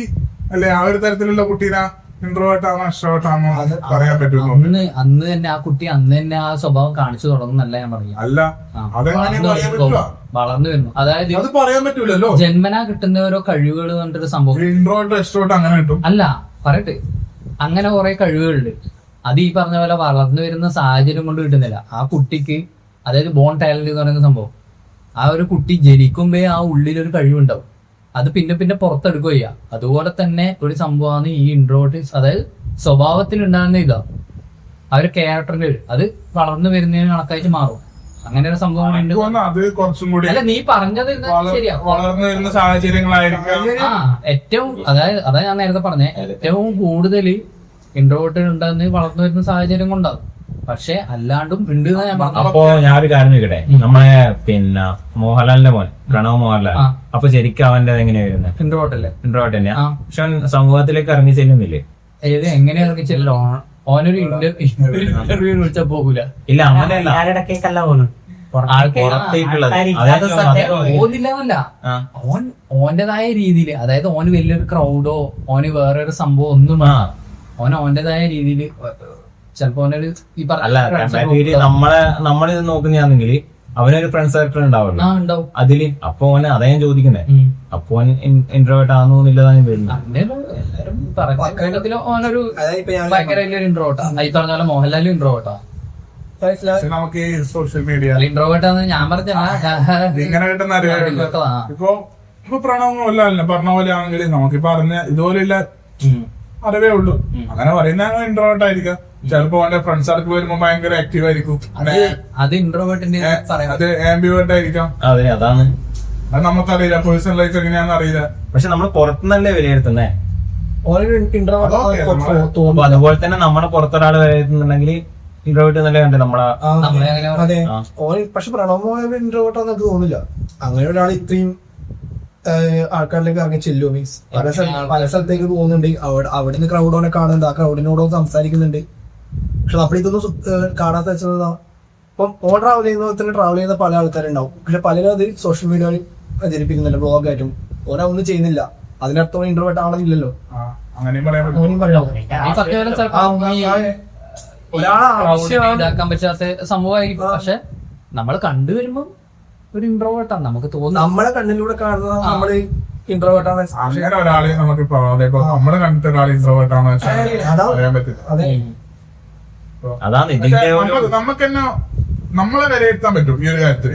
അല്ലെ ആ ഒരു തരത്തിലുള്ള കുട്ടീനാ ഇൻട്രോവേർട്ട് ആണോ എക്സ്ട്രോവേർട്ട് ആണോ പറയാൻ പറ്റുമോ? അന്ന് തന്നെ ആ കുട്ടി അന്ന് തന്നെ ആ സ്വഭാവം കാണിച്ചു തുടങ്ങുന്നല്ല ഞാൻ പറഞ്ഞു. അല്ല അതെങ്ങനെ പറയാൻ പറ്റുക? വളർന്നു വരുന്നു, അതായത് അത് പറയാൻ പറ്റൂലല്ലോ. ജന്മനാ കിട്ടുന്ന ഓരോ കഴിവുകൾ കണ്ടൊരു സംഭവം. ഇൻട്രോവേർട്ട് എക്സ്ട്രോവേർട്ട് അങ്ങനെ കിട്ടും അല്ല പറയട്ടെ, അങ്ങനെ കുറെ കഴിവുകളുണ്ട്. അത് ഈ പറഞ്ഞ പോലെ വളർന്നു വരുന്ന സാഹചര്യം കൊണ്ട് കിട്ടുന്നില്ല. ആ കുട്ടിക്ക് അതായത് ബോൺ ടാലന്റ് എന്ന് പറയുന്ന സംഭവം, ആ ഒരു കുട്ടി ജനിക്കുമ്പോ ആ ഉള്ളിലൊരു കഴിവുണ്ടാവും, അത് പിന്നെ പിന്നെ പുറത്തെടുക്കുക ചെയ്യുക. അതുപോലെ തന്നെ ഒരു സംഭവമാണ് ഈ ഇൻട്രോവേർട്ട്, അതായത് സ്വഭാവത്തിൽ ഉണ്ടാകുന്ന ഇതാ ആ ഒരു ക്യാരക്ടറിന്റെ അത് വളർന്നു വരുന്നതിന് കണക്കായിട്ട് മാറും. അങ്ങനെ ഒരു സംഭവം ഉണ്ട്. അത് കുറച്ചും കൂടി അല്ല നീ പറഞ്ഞത് ശരിയാ, വളർന്നു വരുന്ന സാഹചര്യങ്ങളായിരിക്കും ഏറ്റവും അതാ ഞാൻ നേരത്തെ പറഞ്ഞേ, ഏറ്റവും കൂടുതൽ ഇൻട്രോവേർട്ട് ഉണ്ടാകുന്നത് വളർന്നു വരുന്ന സാഹചര്യം കൊണ്ടാകും. പക്ഷെ അല്ലാണ്ടും ഉണ്ട് ഞാൻ പറഞ്ഞു. അപ്പൊ ഞാൻ ഒരു കാര്യം ചോദിക്കട്ടെ, നമ്മളെ പിന്നെ മോഹൻലാലിന്റെ മോൻ പ്രണവ് മോഹൻലാൽ, അപ്പൊ ശരിക്കും അവന്റെ എങ്ങനെയാ വരുന്നത്? ഇൻട്രോവേർട്ട് അല്ലേ? ഇൻട്രോവേർട്ട് തന്നെയാ. പക്ഷെ സമൂഹത്തിലേക്ക് ഇറങ്ങി ചെല്ലുന്നില്ലേ? ഏത് എങ്ങനെ ഇറങ്ങി ചെല്ലോ? ഓനൊരു ഇന്റർവ്യൂ വിളിച്ചാൽ പോകൂല. ഇല്ല അങ്ങനെയല്ല, ആരുടെ കേക്കല്ല പോലും പുറത്തേക്കുള്ളത് അത് സത്യം ഓന്നില്ലെന്നല്ല, ആ. ഓന്റേതായ രീതിയിൽ, അതായത് ഓന് വലിയൊരു ക്രൗഡോ ഓന് വേറൊരു സംഭവം ഒന്നും വേണ്ട. ഓന്റേതായ രീതിയിൽ ചിലപ്പോ ഓനൊരു ഈ അല്ല കമ്പാരിറ്റീവ്ലി നമ്മളിത് നോക്കുന്നതാണെങ്കിൽ അവനൊരു ഫ്രണ്ട് സർക്കിൾ ഉണ്ടാവുമല്ലോ ഉണ്ടാവും അതില്. അപ്പൊ ഓന് അതേ ഞാൻ ചോദിക്കുന്നേ, അപ്പൊ ഓൻ ഇൻട്രോവേർട്ട് ആണെന്നില്ലതാണ് വരുന്നത്. എല്ലാരും പറയുന്നതിൽ ഓനൊരു ഭയങ്കര വലിയൊരു ഇൻട്രോവേർട്ടാ. ഈ പറഞ്ഞ പോലെ മോഹൻലാലും ഇൻട്രോവേർട്ടാ. പക്ഷെ നമുക്ക് ഈ സോഷ്യൽ മീഡിയ ഇൻട്രോവേർട്ടാന്ന് ഞാൻ പറഞ്ഞ ഇങ്ങനെ കിട്ടുന്ന അറിയാറില്ല. ഇപ്പൊ പ്രണവം അല്ല പറഞ്ഞ പോലെ ആണെങ്കിൽ നമുക്ക് പറഞ്ഞ ഇതുപോലെയുള്ള അറിവേ ഉള്ളൂ. അങ്ങനെ പറയുന്ന ഇൻട്രോവേർട്ട് ആയിരിക്കാം. ചിലപ്പോ അവന്റെ ഫ്രണ്ട് സർക്കിൾ വരുമ്പോ ഭയങ്കര ആക്റ്റീവ് ആയിരിക്കും. അത് ഇൻട്രോവേർട്ടിന്റെ അത് ആംബിവേർട്ട് ആയിരിക്കാം. അതെ അതാണ്. അത് നമുക്കറിയില്ല, പേഴ്സണൽ ലൈഫ് എങ്ങനെയാണെന്ന് അറിയില്ല. പക്ഷെ നമ്മൾ പുറത്തുനിന്നല്ലേ വിലയിരുത്തുന്നേ. അപ്പൊ അതുപോലെ തന്നെ നമ്മുടെ പുറത്തൊരാൾ വിലയിരുത്തുന്നുണ്ടെങ്കിൽ ഇൻട്രോവേർട്ട് എന്നല്ലേ കണ്ടേ നമ്മളെ. അതെ പക്ഷെ പ്രണവ് ഇൻട്രോവേർട്ടാന്ന് എനിക്ക് തോന്നുന്നില്ല. അങ്ങനെ ഒരാൾ ഇത്രയും ആൾക്കാരിലേക്ക് ഇറങ്ങി ചെല്ലു മീൻസ് പല സ്ഥലത്തേക്ക് പോകുന്നുണ്ട്. അവിടെ നിന്ന് ക്രൗഡോനെ കാണുന്നുണ്ട്, ആ ക്രൗഡിനോടോ സംസാരിക്കുന്നുണ്ട്. പക്ഷെ നമ്മളിതൊന്നും കാണാത്ത വെച്ചതാ. ഇപ്പം ഓൺ ട്രാവൽ ചെയ്യുന്ന തന്നെ ട്രാവൽ ചെയ്യുന്ന പല ആൾക്കാരുണ്ടാവും. പക്ഷെ പലരും അത് സോഷ്യൽ മീഡിയയിൽ പ്രചരിപ്പിക്കുന്നില്ല, ബ്ലോഗായിട്ടും. ഓരൊന്നും ചെയ്യുന്നില്ല. അതിനർത്ഥം ഇൻട്രോവേർട്ട് ആണെന്നില്ലല്ലോ. അങ്ങനെയും പറയാൻ ഇതാക്കാൻ പറ്റാത്ത സംഭവമായിരിക്കും. പക്ഷെ നമ്മൾ കണ്ടുവരുമ്പോ ഒരു ഇൻട്രോവേർട്ടാണ് നമുക്ക് തോന്നുന്നത്. നമ്മളെ കണ്ണിലൂടെ കാണുന്നത് നമ്മള് ഇൻട്രോവേർട്ടാണ്. അങ്ങനെ ഒരാളെ നമുക്കിപ്പോ നമ്മള് കണ്ടിട്ട് ഒരാൾ ഇൻട്രോവേർട്ട് ആണെന്ന് വെച്ചാൽ പറയാൻ പറ്റില്ല. അതാണ് ഇതിന്റെ നമുക്ക് തന്നെ നമ്മളെ വിലയിരുത്താൻ പറ്റും ഈ ഒരു കാര്യത്തിൽ.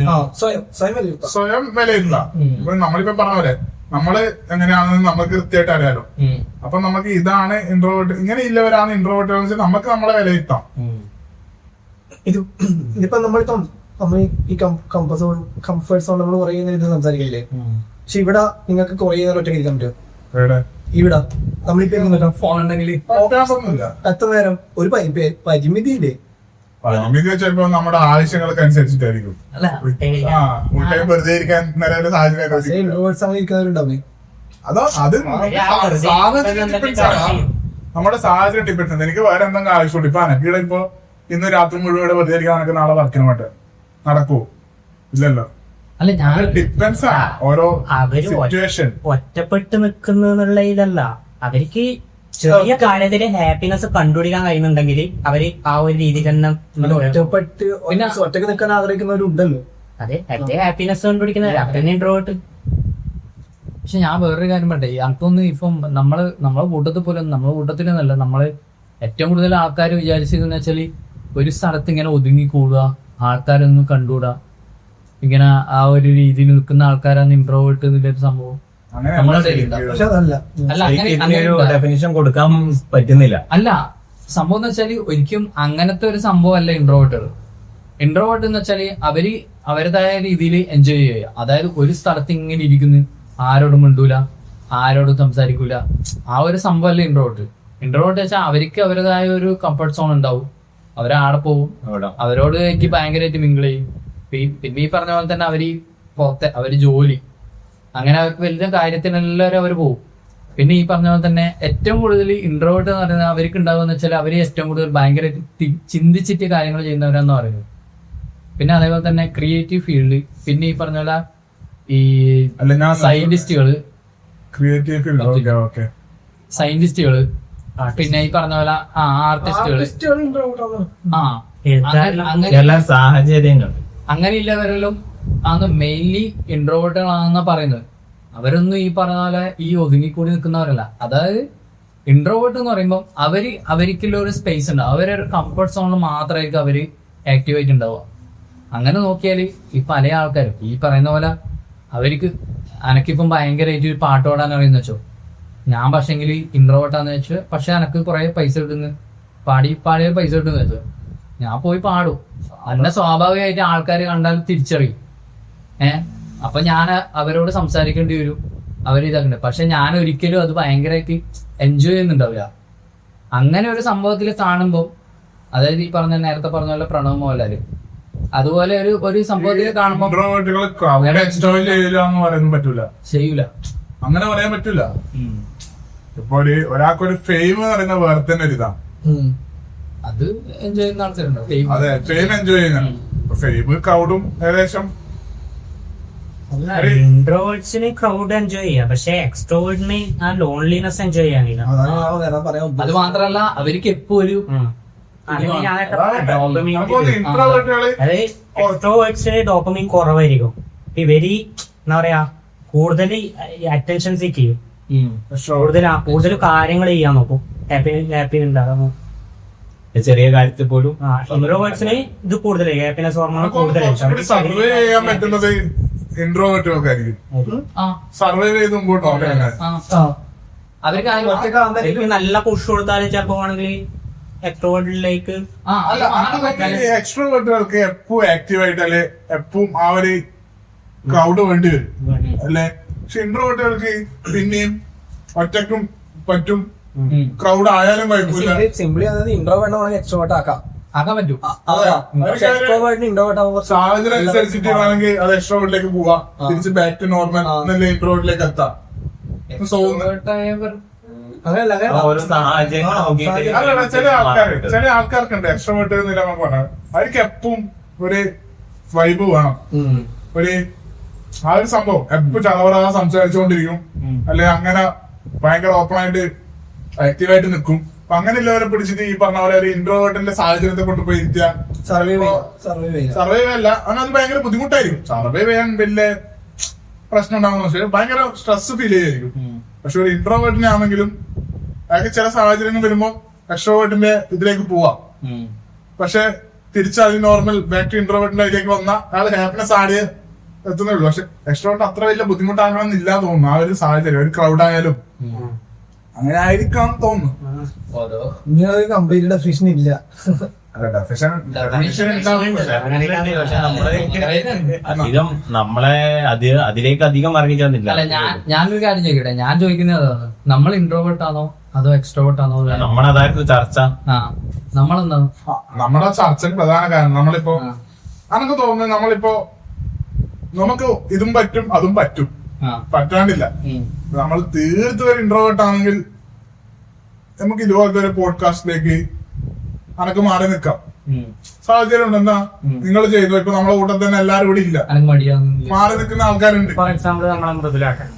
സ്വയം വിലയിരുത്താം. ഇപ്പൊ നമ്മളിപ്പോ പറഞ്ഞ പോലെ നമ്മള് എങ്ങനെയാണെന്ന് നമുക്ക് കൃത്യമായിട്ട് അറിയാലോ. അപ്പൊ നമുക്ക് ഇതാണ് ഇൻട്രോവേർട്ട്, ഇങ്ങനെ ഇല്ലവരാണ് ഇൻട്രോവേർട്ട് നമുക്ക് നമ്മളെ വിലയിരുത്താം. ഇതിപ്പോ നമ്മൾ ഈ കംഫർട്ട് സോൺ നമ്മൾ കുറെ ഇത് സംസാരിക്കില്ലേ. പക്ഷെ ഇവിടെ നിങ്ങൾക്ക് കുറെ നേരം ഒറ്റ ഇരിക്കാൻ പറ്റും. ഇവിടെ നമ്മളിപ്പോ ഫോൺ ഉണ്ടെങ്കിൽ എത്ര നേരം ഒരു പരിമിതി ഇല്ലേ. പരിമിതി ചിലപ്പോ നമ്മുടെ ആവശ്യങ്ങൾക്ക് അനുസരിച്ചിട്ടായിരിക്കും. വെറുതെ ഇരിക്കാൻ നിലവിലെ സാഹചര്യം ഇൻട്രോവേർട്സ് അങ്ങനെ ഇരിക്കുന്നവരുണ്ടാവും. അതോ അത് നമ്മുടെ സാഹചര്യം ഡിപ്പെൻസ്. എനിക്ക് വേറെ എന്തെങ്കിലും ആവശ്യമുള്ളൂ. ഇപ്പൊ അനക്കിടെ ഇപ്പൊ ഇന്ന് രാത്രി മുഴുവൻ വെറുതെ ഇരിക്കാൻ എനിക്ക് നാളെ വർക്കിന് വേണ്ട നടക്കൂ ഇല്ലല്ലോ. അല്ല ഞാൻ ഡിപ്പെൻസ് ആണ് ഓരോ സിറ്റുവേഷൻ. ഒറ്റപ്പെട്ട് നിൽക്കുന്ന ഇതല്ല, അവർക്ക് ചെറിയ കാര്യത്തില് ഹാപ്പിനെസ് കണ്ടുപിടിക്കാൻ കഴിയുന്നുണ്ടെങ്കിൽ അവര് ആ ഒരു രീതി തന്നെ ഒറ്റപ്പെട്ട് പിന്നെ ഒറ്റക്ക് നിൽക്കാൻ ആഗ്രഹിക്കുന്നവരുണ്ടല്ലോ. അതെ മറ്റേ ഹാപ്പിനെസ് കണ്ടുപിടിക്കുന്ന അവരെ ഇൻട്രോവേർട്ട്. പക്ഷെ ഞാൻ വേറൊരു കാര്യം പറയട്ടെ, അതൊന്നും ഇപ്പം നമ്മളെ കൂട്ടത്തിൽ പോലും നമ്മളെ കൂട്ടത്തിലൊന്നല്ല, നമ്മള് ഏറ്റവും കൂടുതൽ ആൾക്കാർ വിചാരിച്ചതെന്ന് വെച്ചാല് ഒരു സ്ഥലത്ത് ഇങ്ങനെ ഒതുങ്ങിക്കൂടുക, ആൾക്കാരൊന്നും കണ്ടുകൂടാ, ഇങ്ങനെ ആ ഒരു രീതിയിൽ നിൽക്കുന്ന ആൾക്കാരാണ് ഇൻട്രോവേർട്ട് എന്നുള്ളൊരു സംഭവം. പക്ഷെ അതല്ല. ഡെഫിനിഷൻ കൊടുക്കാൻ പറ്റുന്നില്ല. അല്ല സംഭവം എന്ന് വെച്ചാല് ഒരിക്കലും അങ്ങനത്തെ ഒരു സംഭവം അല്ല ഇൻട്രോവേർട്ടുകൾ. ഇൻട്രോവേർട്ട് എന്ന് വെച്ചാല് അവരുടേതായ രീതിയിൽ എൻജോയ് ചെയ്യുക. അതായത് ഒരു സ്ഥലത്ത് ഇങ്ങനെ ഇരിക്കുന്നു, ആരോടും മിണ്ടൂല, ആരോടും സംസാരിക്കൂല, ആ ഒരു സംഭവം അല്ല ഇൻട്രോവേർട്ട്. ഇൻട്രോവേർട്ട് വെച്ചാൽ അവർക്ക് അവരുടേതായ ഒരു കംഫർട്ട് സോൺ ഉണ്ടാവും. അവരാടെ പോവും, അവരോട് എനിക്ക് ഭയങ്കരമായിട്ട് മിങ്കിൾ ചെയ്യും. പിന്നെ ഈ പറഞ്ഞ പോലെ തന്നെ അവര് ജോലി അങ്ങനെ അവർക്ക് വലിയ കാര്യത്തിനെല്ലാവരും അവർ പോകും. പിന്നെ ഈ പറഞ്ഞ പോലെ തന്നെ ഏറ്റവും കൂടുതൽ ഇൻട്രോവേർട്ട് എന്ന് പറയുന്നത് അവർക്ക് ഉണ്ടാവുക വെച്ചാൽ അവർ ഏറ്റവും കൂടുതൽ ഭയങ്കര ചിന്തിച്ചിട്ട് കാര്യങ്ങൾ ചെയ്യുന്നവരാന്ന് പറയുന്നത്. പിന്നെ അതേപോലെ തന്നെ ക്രിയേറ്റീവ് ഫീൽഡ്, പിന്നെ ഈ പറഞ്ഞ പോലെ ഈ സയന്റിസ്റ്റുകള്, സയന്റിസ്റ്റുകള്, പിന്നെ ഈ പറഞ്ഞ പോലെ ആർട്ടിസ്റ്റുകള്, സാഹചര്യങ്ങൾ അങ്ങനെയുള്ളവരെല്ലാം ആണ് മെയിൻലി ഇൻട്രോവേർട്ടുകളാണെന്നാ പറയുന്നത്. അവരൊന്നും ഈ പറഞ്ഞ പോലെ ഈ ഒതുങ്ങിക്കൂടി നിൽക്കുന്നവരല്ല. അതായത് ഇൻട്രോവേർട്ട് എന്ന് പറയുമ്പോൾ അവർക്കുള്ള ഒരു സ്പേസ് ഉണ്ട്, അവരൊരു കംഫർട്ട് സോണിൽ മാത്രമായിരിക്കും അവര് ആക്റ്റീവായിട്ട് ഉണ്ടാവുക. അങ്ങനെ നോക്കിയാൽ ഈ പല ആൾക്കാരും ഈ പറയുന്ന പോലെ അവർക്ക് അനക്കിപ്പം ഭയങ്കരമായിട്ട് ഒരു പാട്ട് പാടാൻ അറിയുന്ന വെച്ചോ, ഞാൻ പക്ഷെങ്കിൽ ഇൻട്രോവേർട്ടാന്ന് വെച്ചോ, പക്ഷെ എനക്ക് കുറെ പൈസ കിട്ടുന്നു, പാടിയ പൈസ കിട്ടുന്ന വെച്ചോ, ഞാൻ പോയി പാടും. അന്നെ സ്വാഭാവികമായിട്ട് ആൾക്കാർ കണ്ടാൽ തിരിച്ചറിയും. അപ്പൊ ഞാൻ അവരോട് സംസാരിക്കേണ്ടി വരും, അവരിതാക്കുന്നുണ്ട്. പക്ഷെ ഞാൻ ഒരിക്കലും അത് ഭയങ്കരമായിട്ട് എൻജോയ് ചെയ്യുന്നുണ്ടാവില്ല. അങ്ങനെ ഒരു സംഭവത്തിൽ കാണുമ്പോൾ, അതായത് ഈ നേരത്തെ പറഞ്ഞ പോലെ പ്രണവ് മോഹൻലാല് അതുപോലെ ഒരു സംഭവത്തിൽ കാണുമ്പോൾ ചെയ്യൂല, അങ്ങനെ പറയാൻ പറ്റൂല. ഇപ്പൊ ഒരാൾക്കൊരു ഫെയിം എന്ന് പറയുന്ന വേറെ തന്നെ ഒരു ഇതാണ്. അത് എൻജോയ് ചെയ്യുന്ന ആൾക്കാരുണ്ടോ? അതെ, ഫെയിം എൻജോയ് ചെയ്യുന്ന ഫെയിം ക്രൗഡും ഏകദേശം ഇൻട്രോവേർട്സിന് ക്രൗഡ് എൻജോയ് ചെയ്യാം, പക്ഷെ എക്സ്ട്രോവേർട്ടിന് ആ ലോൺലിനെസ് എൻജോയ് ചെയ്യാൻ കഴിയില്ല. അത് മാത്രല്ല അവർക്ക് എപ്പോ ഒരു ഇൻട്രോവേർട്ടുകള് എക്സ്ട്രോവേർട്സിന് ഡോപ്പമീൻ കുറവായിരിക്കും. ഇവര് എന്താ പറയാ കൂടുതൽ അറ്റൻഷൻ സീക്ക് ചെയ്യും, കൂടുതൽ കാര്യങ്ങൾ ചെയ്യാൻ നോക്കും, ഹാപ്പി ഉണ്ടാകും. ചെറിയ കാര്യത്തിൽ പോലും ഇൻട്രോവേർട്സിന് ഇത് കൂടുതൽ ഹാപ്പിനെസ് ഹോർമോൺ കൂടുതലായിരിക്കും. സർവേ ചെയ്യാൻ പറ്റുന്നത് ഇൻട്രോവേർട്ടുകൾക്കായിരിക്കും. സർവേ ചെയ്ത് മുമ്പോട്ട് പോകാൻ അവർക്ക് നല്ല പുഷ് കൊടുത്താലും ചിലപ്പോ ആണെങ്കിൽ എക്സ്ട്രോവേർട്ടിലേക്ക് എക്സ്ട്രോവേർട്ടുകൾക്ക് എപ്പോഴും ആക്റ്റീവായിട്ട് അല്ലെ എപ്പോഴും ആ ഒരു ക്രൗഡ് വേണ്ടി വരും അല്ലെ. പക്ഷെ ഇൻട്രോവേർട്ടുകൾക്ക് പിന്നെയും ഒറ്റക്കും പറ്റും, ക്രൗഡ് ആയാലും കുഴപ്പമില്ല. സിംപ്ലി അതായത് ഇൻട്രോവേർട്ട് വേണമെങ്കിൽ എക്സ്ട്രോവേർട്ട് ആക്കാൻ പറ്റും. ഇൻട്രോവേർട്ട് ആവുമ്പോൾ സാഹചര്യം അനുസരിച്ചിട്ട് വേണമെങ്കിൽ അത് എക്സ്ട്രോവേർട്ടിലേക്ക് പോവാം, തിരിച്ച് ബാക്ക് ടു നോർമൽ എന്നല്ലേ ഇൻട്രോവേർട്ടിലേക്ക് എത്താം. ഓരോ സാഹചര്യം അല്ല, ചില ആൾക്കാർക്കുണ്ട് എക്സ്ട്രോവേർട്ട് എന്നില്ല നമുക്ക് പറഞ്ഞത്. അവർക്ക് എപ്പം ഒരു വൈബ് വേണം, ഒരു ആ ഒരു സംഭവം എപ്പോഴും ചളവറാ സംസാരിച്ചുകൊണ്ടിരിക്കും, അല്ലെ അങ്ങനെ ഭയങ്കര ഓപ്പൺ ആയിട്ട് ആക്റ്റീവായിട്ട് നിൽക്കും. അപ്പൊ അങ്ങനെയുള്ളവരെ പിടിച്ചിട്ട് ഈ പറഞ്ഞ പോലെ ഒരു ഇൻട്രോവേർട്ടിന്റെ സാഹചര്യത്തെ കൊണ്ടുപോയി ഇരുത്തിയാൽ സർവൈവ് അല്ല, അത് ഭയങ്കര ബുദ്ധിമുട്ടായിരിക്കും. സർവൈവ് ചെയ്യാൻ വലിയ പ്രശ്നം ഉണ്ടാകുന്ന, പക്ഷെ ഭയങ്കര സ്ട്രെസ് ഫീൽ ചെയ്യായിരിക്കും. പക്ഷെ ഒരു ഇൻട്രോവേർട്ടിനാണെങ്കിലും അയാൾക്ക് ചില സാഹചര്യങ്ങൾ വരുമ്പോൾ എക്സ്ട്രോവേർട്ടിന്റെ ഇതിലേക്ക് പോവാം, പക്ഷെ തിരിച്ച് അത് നോർമൽ ബാക്ക് ടു ഇൻട്രോവേർട്ടിന്റെ അതിലേക്ക് വന്നാൽ അയാൾ ഹാപ്പിനെസ് ആഡ് എത്തുന്നേ ഉള്ളൂ. പക്ഷെ എക്സ്ട്രോവേർട്ട് അത്ര വലിയ ബുദ്ധിമുട്ടാകണമെന്നില്ല തോന്നുന്നു. ആ ഒരു സാഹചര്യം ഒരു ക്രൗഡ് ആയാലും അങ്ങനെ ആയിരിക്കാം തോന്നുന്നു. ഇങ്ങനെ കംപ്ലീറ്റ് ഡെഫിനിഷൻ ഇല്ല. അധികം നമ്മളെ അതിലേക്ക് അധികം വർണ്ണിക്കാന്നില്ല. അല്ല, ഞാനൊരു കാര്യം ചോദിക്കട്ടെ. ഞാൻ ചോദിക്കുന്നത് അതാണ്, നമ്മൾ ഇൻട്രോവേർട്ട് ആണോ അതോ എക്സ്ട്രോവേർട്ട് ആണോ? നമ്മളതായിരുന്നു ചർച്ച. നമ്മളെന്താ നമ്മുടെ ചർച്ചയിൽ പ്രധാന കാരണം നമ്മളിപ്പോ അനക്ക് തോന്നുന്നത് നമ്മളിപ്പോ നമുക്ക് ഇതും പറ്റും അതും പറ്റും, പറ്റാണ്ടില്ല. നമ്മൾ തീർത്തും ഒരു ഇൻട്രോവേർട്ട് ആണെങ്കിൽ നമുക്ക് ഇതുപോലത്തെ ഒരു പോഡ്കാസ്റ്റിലേക്ക് അനക്ക് മാറി നിൽക്കാം. സാഹചര്യം ഉണ്ടെന്നാ നിങ്ങൾ ചെയ്തു. ഇപ്പൊ നമ്മളെ കൂട്ടത്തിൽ തന്നെ എല്ലാരും ഇവിടെ ഇല്ല, മാറി നിൽക്കുന്ന ആൾക്കാരുണ്ട്. ഫോർ എക്സാമ്പിൾ നമ്മളെ മൃദുലാക്കാൻ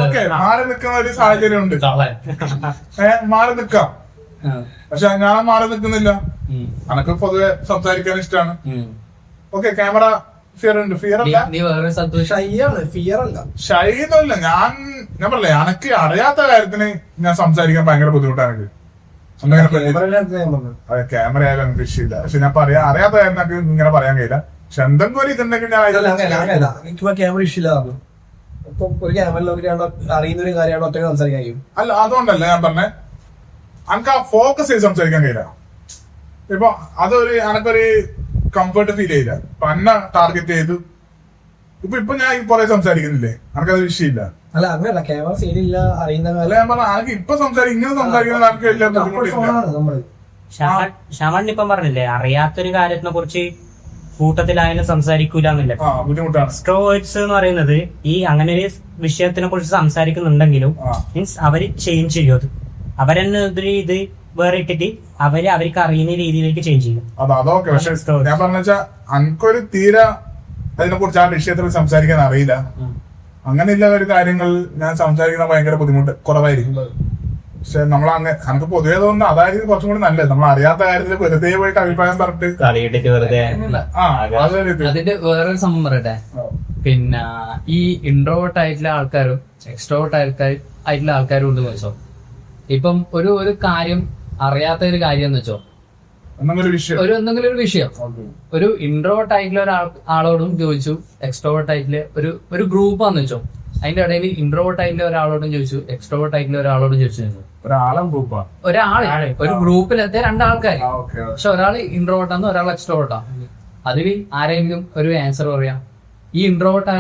ഓക്കെ, മാറി നിൽക്കുന്ന ഒരു സാഹചര്യം ഉണ്ട്, മാറി നിൽക്കാം. പക്ഷെ ഞാൻ മാറി നിൽക്കുന്നില്ല. അനക്ക് പൊതുവെ സംസാരിക്കാൻ ഇഷ്ടമാണ്. ഓക്കെ, ക്യാമറ ഫിയർ ഉണ്ട്. ഫിയർ അല്ല, ഫിയർ അല്ല, ഷൈ ഒന്നുമില്ല. ഞാൻ പറഞ്ഞില്ലേ, എനക്ക് അറിയാത്ത കാര്യത്തിന് ഞാൻ സംസാരിക്കാൻ ഭയങ്കര ബുദ്ധിമുട്ടാണ്. അതെ, ക്യാമറ ആയാലും എനിക്ക് വിഷയമില്ല. പക്ഷെ ഞാൻ അറിയാത്ത കാര്യം എനിക്ക് ഇങ്ങനെ പറയാൻ കഴിയില്ല. പക്ഷെ എന്തെങ്കിലും ഒരു ഇതുണ്ടെങ്കിൽ എനിക്കിപ്പോ ക്യാമറ ഇഷ്ടമില്ല. ഇപ്പൊ ഒരു ക്യാമറ അറിയുന്ന ഒരു കാര്യമാണ് ഒറ്റ സംസാരിക്കാൻ കഴിയും. അല്ല, അതുകൊണ്ടല്ല ഞാൻ പറഞ്ഞേ, എനിക്ക് ആ ഫോക്കസ് ചെയ്ത് സംസാരിക്കാൻ കഴിയില്ല. ഇപ്പൊ അതൊരു എനക്കൊരു കംഫർട്ട് ഫീൽ ചെയ്യില്ല. ഇപ്പൊ എന്നെ ടാർഗറ്റ് ചെയ്തു ഇപ്പൊ ഞാൻ കുറെ സംസാരിക്കുന്നില്ലേ, എനിക്കത് വിഷയമില്ല. അല്ല അങ്ങനല്ല, ക്യാമറ സീനില്ല അറിയുന്ന അല്ല, ഞാൻ പറഞ്ഞ എനിക്ക് ഇപ്പൊ ഇങ്ങനെ സംസാരിക്കുന്നത് എനിക്ക് വലിയ ബുദ്ധിമുട്ടില്ല. ഷാമൺ ഇപ്പം പറഞ്ഞില്ലേ, അറിയാത്തൊരു കാര്യത്തിനെ കുറിച്ച് കൂട്ടത്തിലായാലും സംസാരിക്കൂല എന്നില്ല. ബുദ്ധിമുട്ടാണ്. എക്സ്ട്രോവേർട്സ് എന്ന് പറയുന്നത് ഈ അങ്ങനെ ഒരു വിഷയത്തിനെ കുറിച്ച് സംസാരിക്കുന്നുണ്ടെങ്കിലും മീൻസ് അവര് ചേഞ്ച് ചെയ്യും. അത് അവരെന്നെ ഇത് വേറെ ഇട്ടിട്ട് അവർക്ക് അറിയുന്ന രീതിയിലേക്ക് ചേഞ്ച് ചെയ്യും. അതൊക്കെ. പക്ഷെ ഞാൻ പറഞ്ഞാ എനിക്കൊരു തീരെ അതിനെ കുറിച്ച് ആ വിഷയത്തിൽ സംസാരിക്കാൻ അറിയില്ല. അങ്ങനെയുള്ള ഒരു കാര്യങ്ങൾ ഞാൻ സംസാരിക്കുന്ന ഭയങ്കര ബുദ്ധിമുട്ട് കുറവായിരിക്കും. പക്ഷെ നമ്മൾ നമുക്ക് പൊതുവേ തോന്നുന്നു അതായിരിക്കും കുറച്ചും കൂടി നല്ലത്. നമ്മൾ അറിയാത്ത കാര്യത്തിൽ വെറുതെ പോയിട്ട് അഭിപ്രായം പറഞ്ഞിട്ട് വെറുതെ. അതിന്റെ വേറൊരു സംഭവം പറയട്ടെ. പിന്നെ ഈ ഇൻട്രോവേർട്ട് ആയിട്ടുള്ള ആൾക്കാരും എക്സ്ട്രോവേർട്ട് ആയിട്ടുള്ള ആൾക്കാരും ഉണ്ട് വെച്ചോ. ഇപ്പം ഒരു കാര്യം അറിയാത്ത ഒരു കാര്യം എന്ന് വെച്ചോ, എന്തെങ്കിലും ഒരു വിഷയം ഒരു ഇൻട്രോവേർട്ട് ആയിട്ടുള്ള ആളോടും ചോദിച്ചു, എക്സ്ട്രോവേർട്ട് ആയിട്ടുള്ള ഒരു ഗ്രൂപ്പാന്ന് വെച്ചോ, അതിന്റെ ഇടയിൽ ഇൻട്രോവേർട്ട് ആയിട്ടുള്ള ഒരാളോടും ചോദിച്ചു, എക്സ്ട്രോവേർട്ട് ആയിട്ടുള്ള ഒരാളോടും ചോദിച്ചു. ഒരാള് ഒരു ഗ്രൂപ്പിലെത്തിയ രണ്ടാൾക്കാർ, പക്ഷെ ഒരാൾ ഇൻട്രോവേർട്ടാന്ന് ഒരാൾ എക്സ്ട്രോവേർട്ടാണ്. അതിൽ ആരെങ്കിലും ഒരു ആൻസർ പറയാം. ഈ ഇൻട്രോവേർട്ട്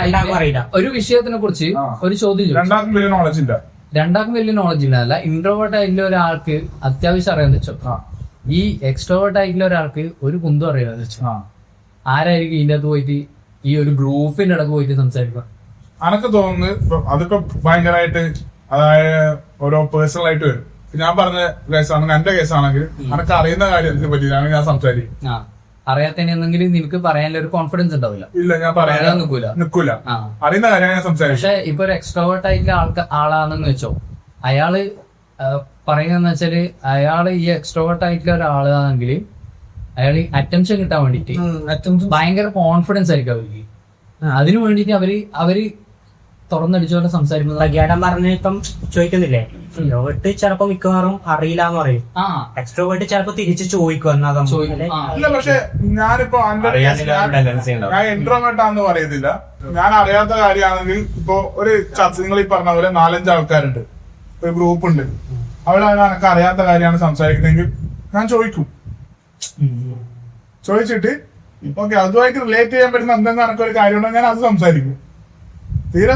ആയിട്ടുള്ള ഒരു വിഷയത്തിനെ കുറിച്ച് ഒരു ചോദ്യം, രണ്ടാൾക്കും വലിയ നോളജ് ഇല്ല. ഇൻട്രോവേർട്ട് ആയിട്ടുള്ള ഒരാൾക്ക് അത്യാവശ്യം അറിയാന്ന് വെച്ചോ, ഈ എക്സ്ട്രോവേർട്ട് ആയിട്ടുള്ള ഒരാൾക്ക് ഒരു കുന്തം അറിയാന്ന് വെച്ചോ, ആരായിരിക്കും ഇതിന്റെ അകത്ത് പോയിട്ട് ഈ ഒരു ഗ്രൂപ്പിന്റെ ഇടക്ക് പോയിട്ട് സംസാരിക്കുക? അനക്ക് തോന്നുന്നു അതൊക്കെ ഭയങ്കരമായിട്ട് അതായത് ഓരോ പേഴ്സണൽ ആയിട്ട് വരും. ഞാൻ പറഞ്ഞ കേസാണെങ്കിൽ എന്റെ കേസാണെങ്കിൽ എനിക്ക് അറിയുന്ന കാര്യത്തിനെ പറ്റിയിട്ടാണ് ഞാൻ സംസാരിക്കും. അറിയാത്തതിനെന്തെങ്കിലും നിനക്ക് പറയാനുള്ള ഒരു കോൺഫിഡൻസ് ഉണ്ടാവില്ല. ഇല്ല, ഞാൻ പറയാൻ നിക്കൂല. അറിയുന്ന കാര്യം ഞാൻ സംസാരിക്കും. പക്ഷെ ഇപ്പൊ ഒരു എക്സ്ട്രോവേർട്ട് ആയിട്ടുള്ള ആളാണെന്ന് വെച്ചോ, അയാള് പറയുന്നതെന്ന് വെച്ചാല് അയാള് ഈ എക്സ്ട്രോവേർട്ട് ആയിട്ടുള്ള ഒരാളാണെങ്കിൽ അയാൾ അറ്റൻഷൻ കിട്ടാൻ വേണ്ടിട്ട് ഭയങ്കര കോൺഫിഡൻസ് ആയിരിക്കും അവർക്ക്. അതിനു വേണ്ടിട്ട് അവര് തുറന്നടിച്ചോണ്ട് സംസാരിക്കുന്നത്. പ്രഖ്യാടം പറഞ്ഞ ഇപ്പം ചോദിക്കുന്നില്ലേ, ഇൻട്രോവേർട്ട് ചിലപ്പോ മിക്കവാറും അറിയില്ല എന്ന് പറയും, എക്സ്ട്രോവേർട്ട് ചിലപ്പോ തിരിച്ച് ചോദിക്കും എന്നാ ഇല്ല. പക്ഷെ ഞാനിപ്പോ ഞാൻ ഇൻട്രോവേർട്ട് ആണെന്ന് പറയുന്നില്ല. ഞാൻ അറിയാത്ത കാര്യമാണെങ്കിൽ ഇപ്പൊ ഒരു ചർച്ച, നിങ്ങൾ ഈ പറഞ്ഞ പോലെ 4-5 ആൾക്കാരുണ്ട്, ഒരു ഗ്രൂപ്പ് ഉണ്ട്, അവിടെ എനിക്ക് അറിയാത്ത കാര്യമാണ് സംസാരിക്കുന്നതെങ്കിൽ ഞാൻ ചോദിച്ചിട്ട് ഓക്കെ അതുമായിട്ട് റിലേറ്റ് ചെയ്യാൻ പറ്റുന്ന എന്തെങ്കിലും എനിക്കൊരു കാര്യമുണ്ടെങ്കിൽ ഞാൻ അത് സംസാരിക്കും. തീരെ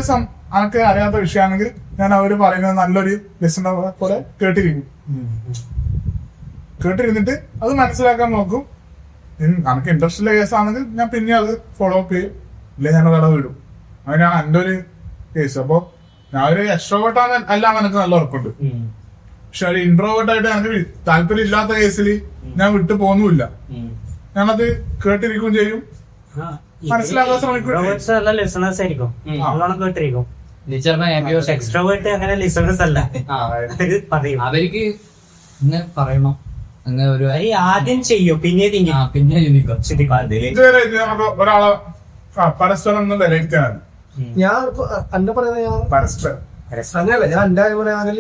എനിക്ക് അറിയാത്ത വിഷയമാണെങ്കിൽ ഞാൻ അവര് പറയുന്നത് നല്ലൊരു ലിസണർ പോലെ കേട്ടിരുന്നിട്ട് അത് മനസ്സിലാക്കാൻ നോക്കും. എനിക്ക് ഇൻട്രസ്റ്റ് ഉള്ള കേസാണെങ്കിൽ ഞാൻ പിന്നെ അത് ഫോളോ അപ്പ് ചെയ്യും, ഇല്ലെങ്കിൽ ഞാൻ കട വിടും. അങ്ങനെയാണ് എന്റെ ഒരു കേസ്. അപ്പൊ ഞാൻ ഒരു എക്സ്ട്രോവേർട്ട് അല്ലാന്ന് എനിക്ക് നല്ല ഉറപ്പുണ്ട്. പക്ഷെ ഒരു ഇൻട്രോവേർട്ടായിട്ട് എനിക്ക് താല്പര്യം ഇല്ലാത്ത കേസിൽ ഞാൻ വിട്ടു പോകുന്നുമില്ല. ഞാനത് കേട്ടിരിക്കുകയും ചെയ്യും, മനസ്സിലാക്കാൻ ശ്രമിക്കും. ലിസണേഴ്സ് ആയിരിക്കും, കേട്ടിരിക്കും. എക്സ്ട്രോവേർട്ട് അങ്ങനെ ലിസണേഴ്സ് അല്ല, അവർക്ക് ഇങ്ങനെ പറയണോ അങ്ങനെ ഒരു ആദ്യം ചെയ്യും, പിന്നെ ഇതുവരെ നമുക്ക് ഒരാളെ പരസ്പരം ഒന്ന് വിലയിരുത്താൻ ഞാൻ എന്നെ പറയുന്നത് ഞാൻ പരസ്പരം അങ്ങനെയല്ല. ഞാൻ എന്റെ കാര്യം പറയുകയാണെങ്കിൽ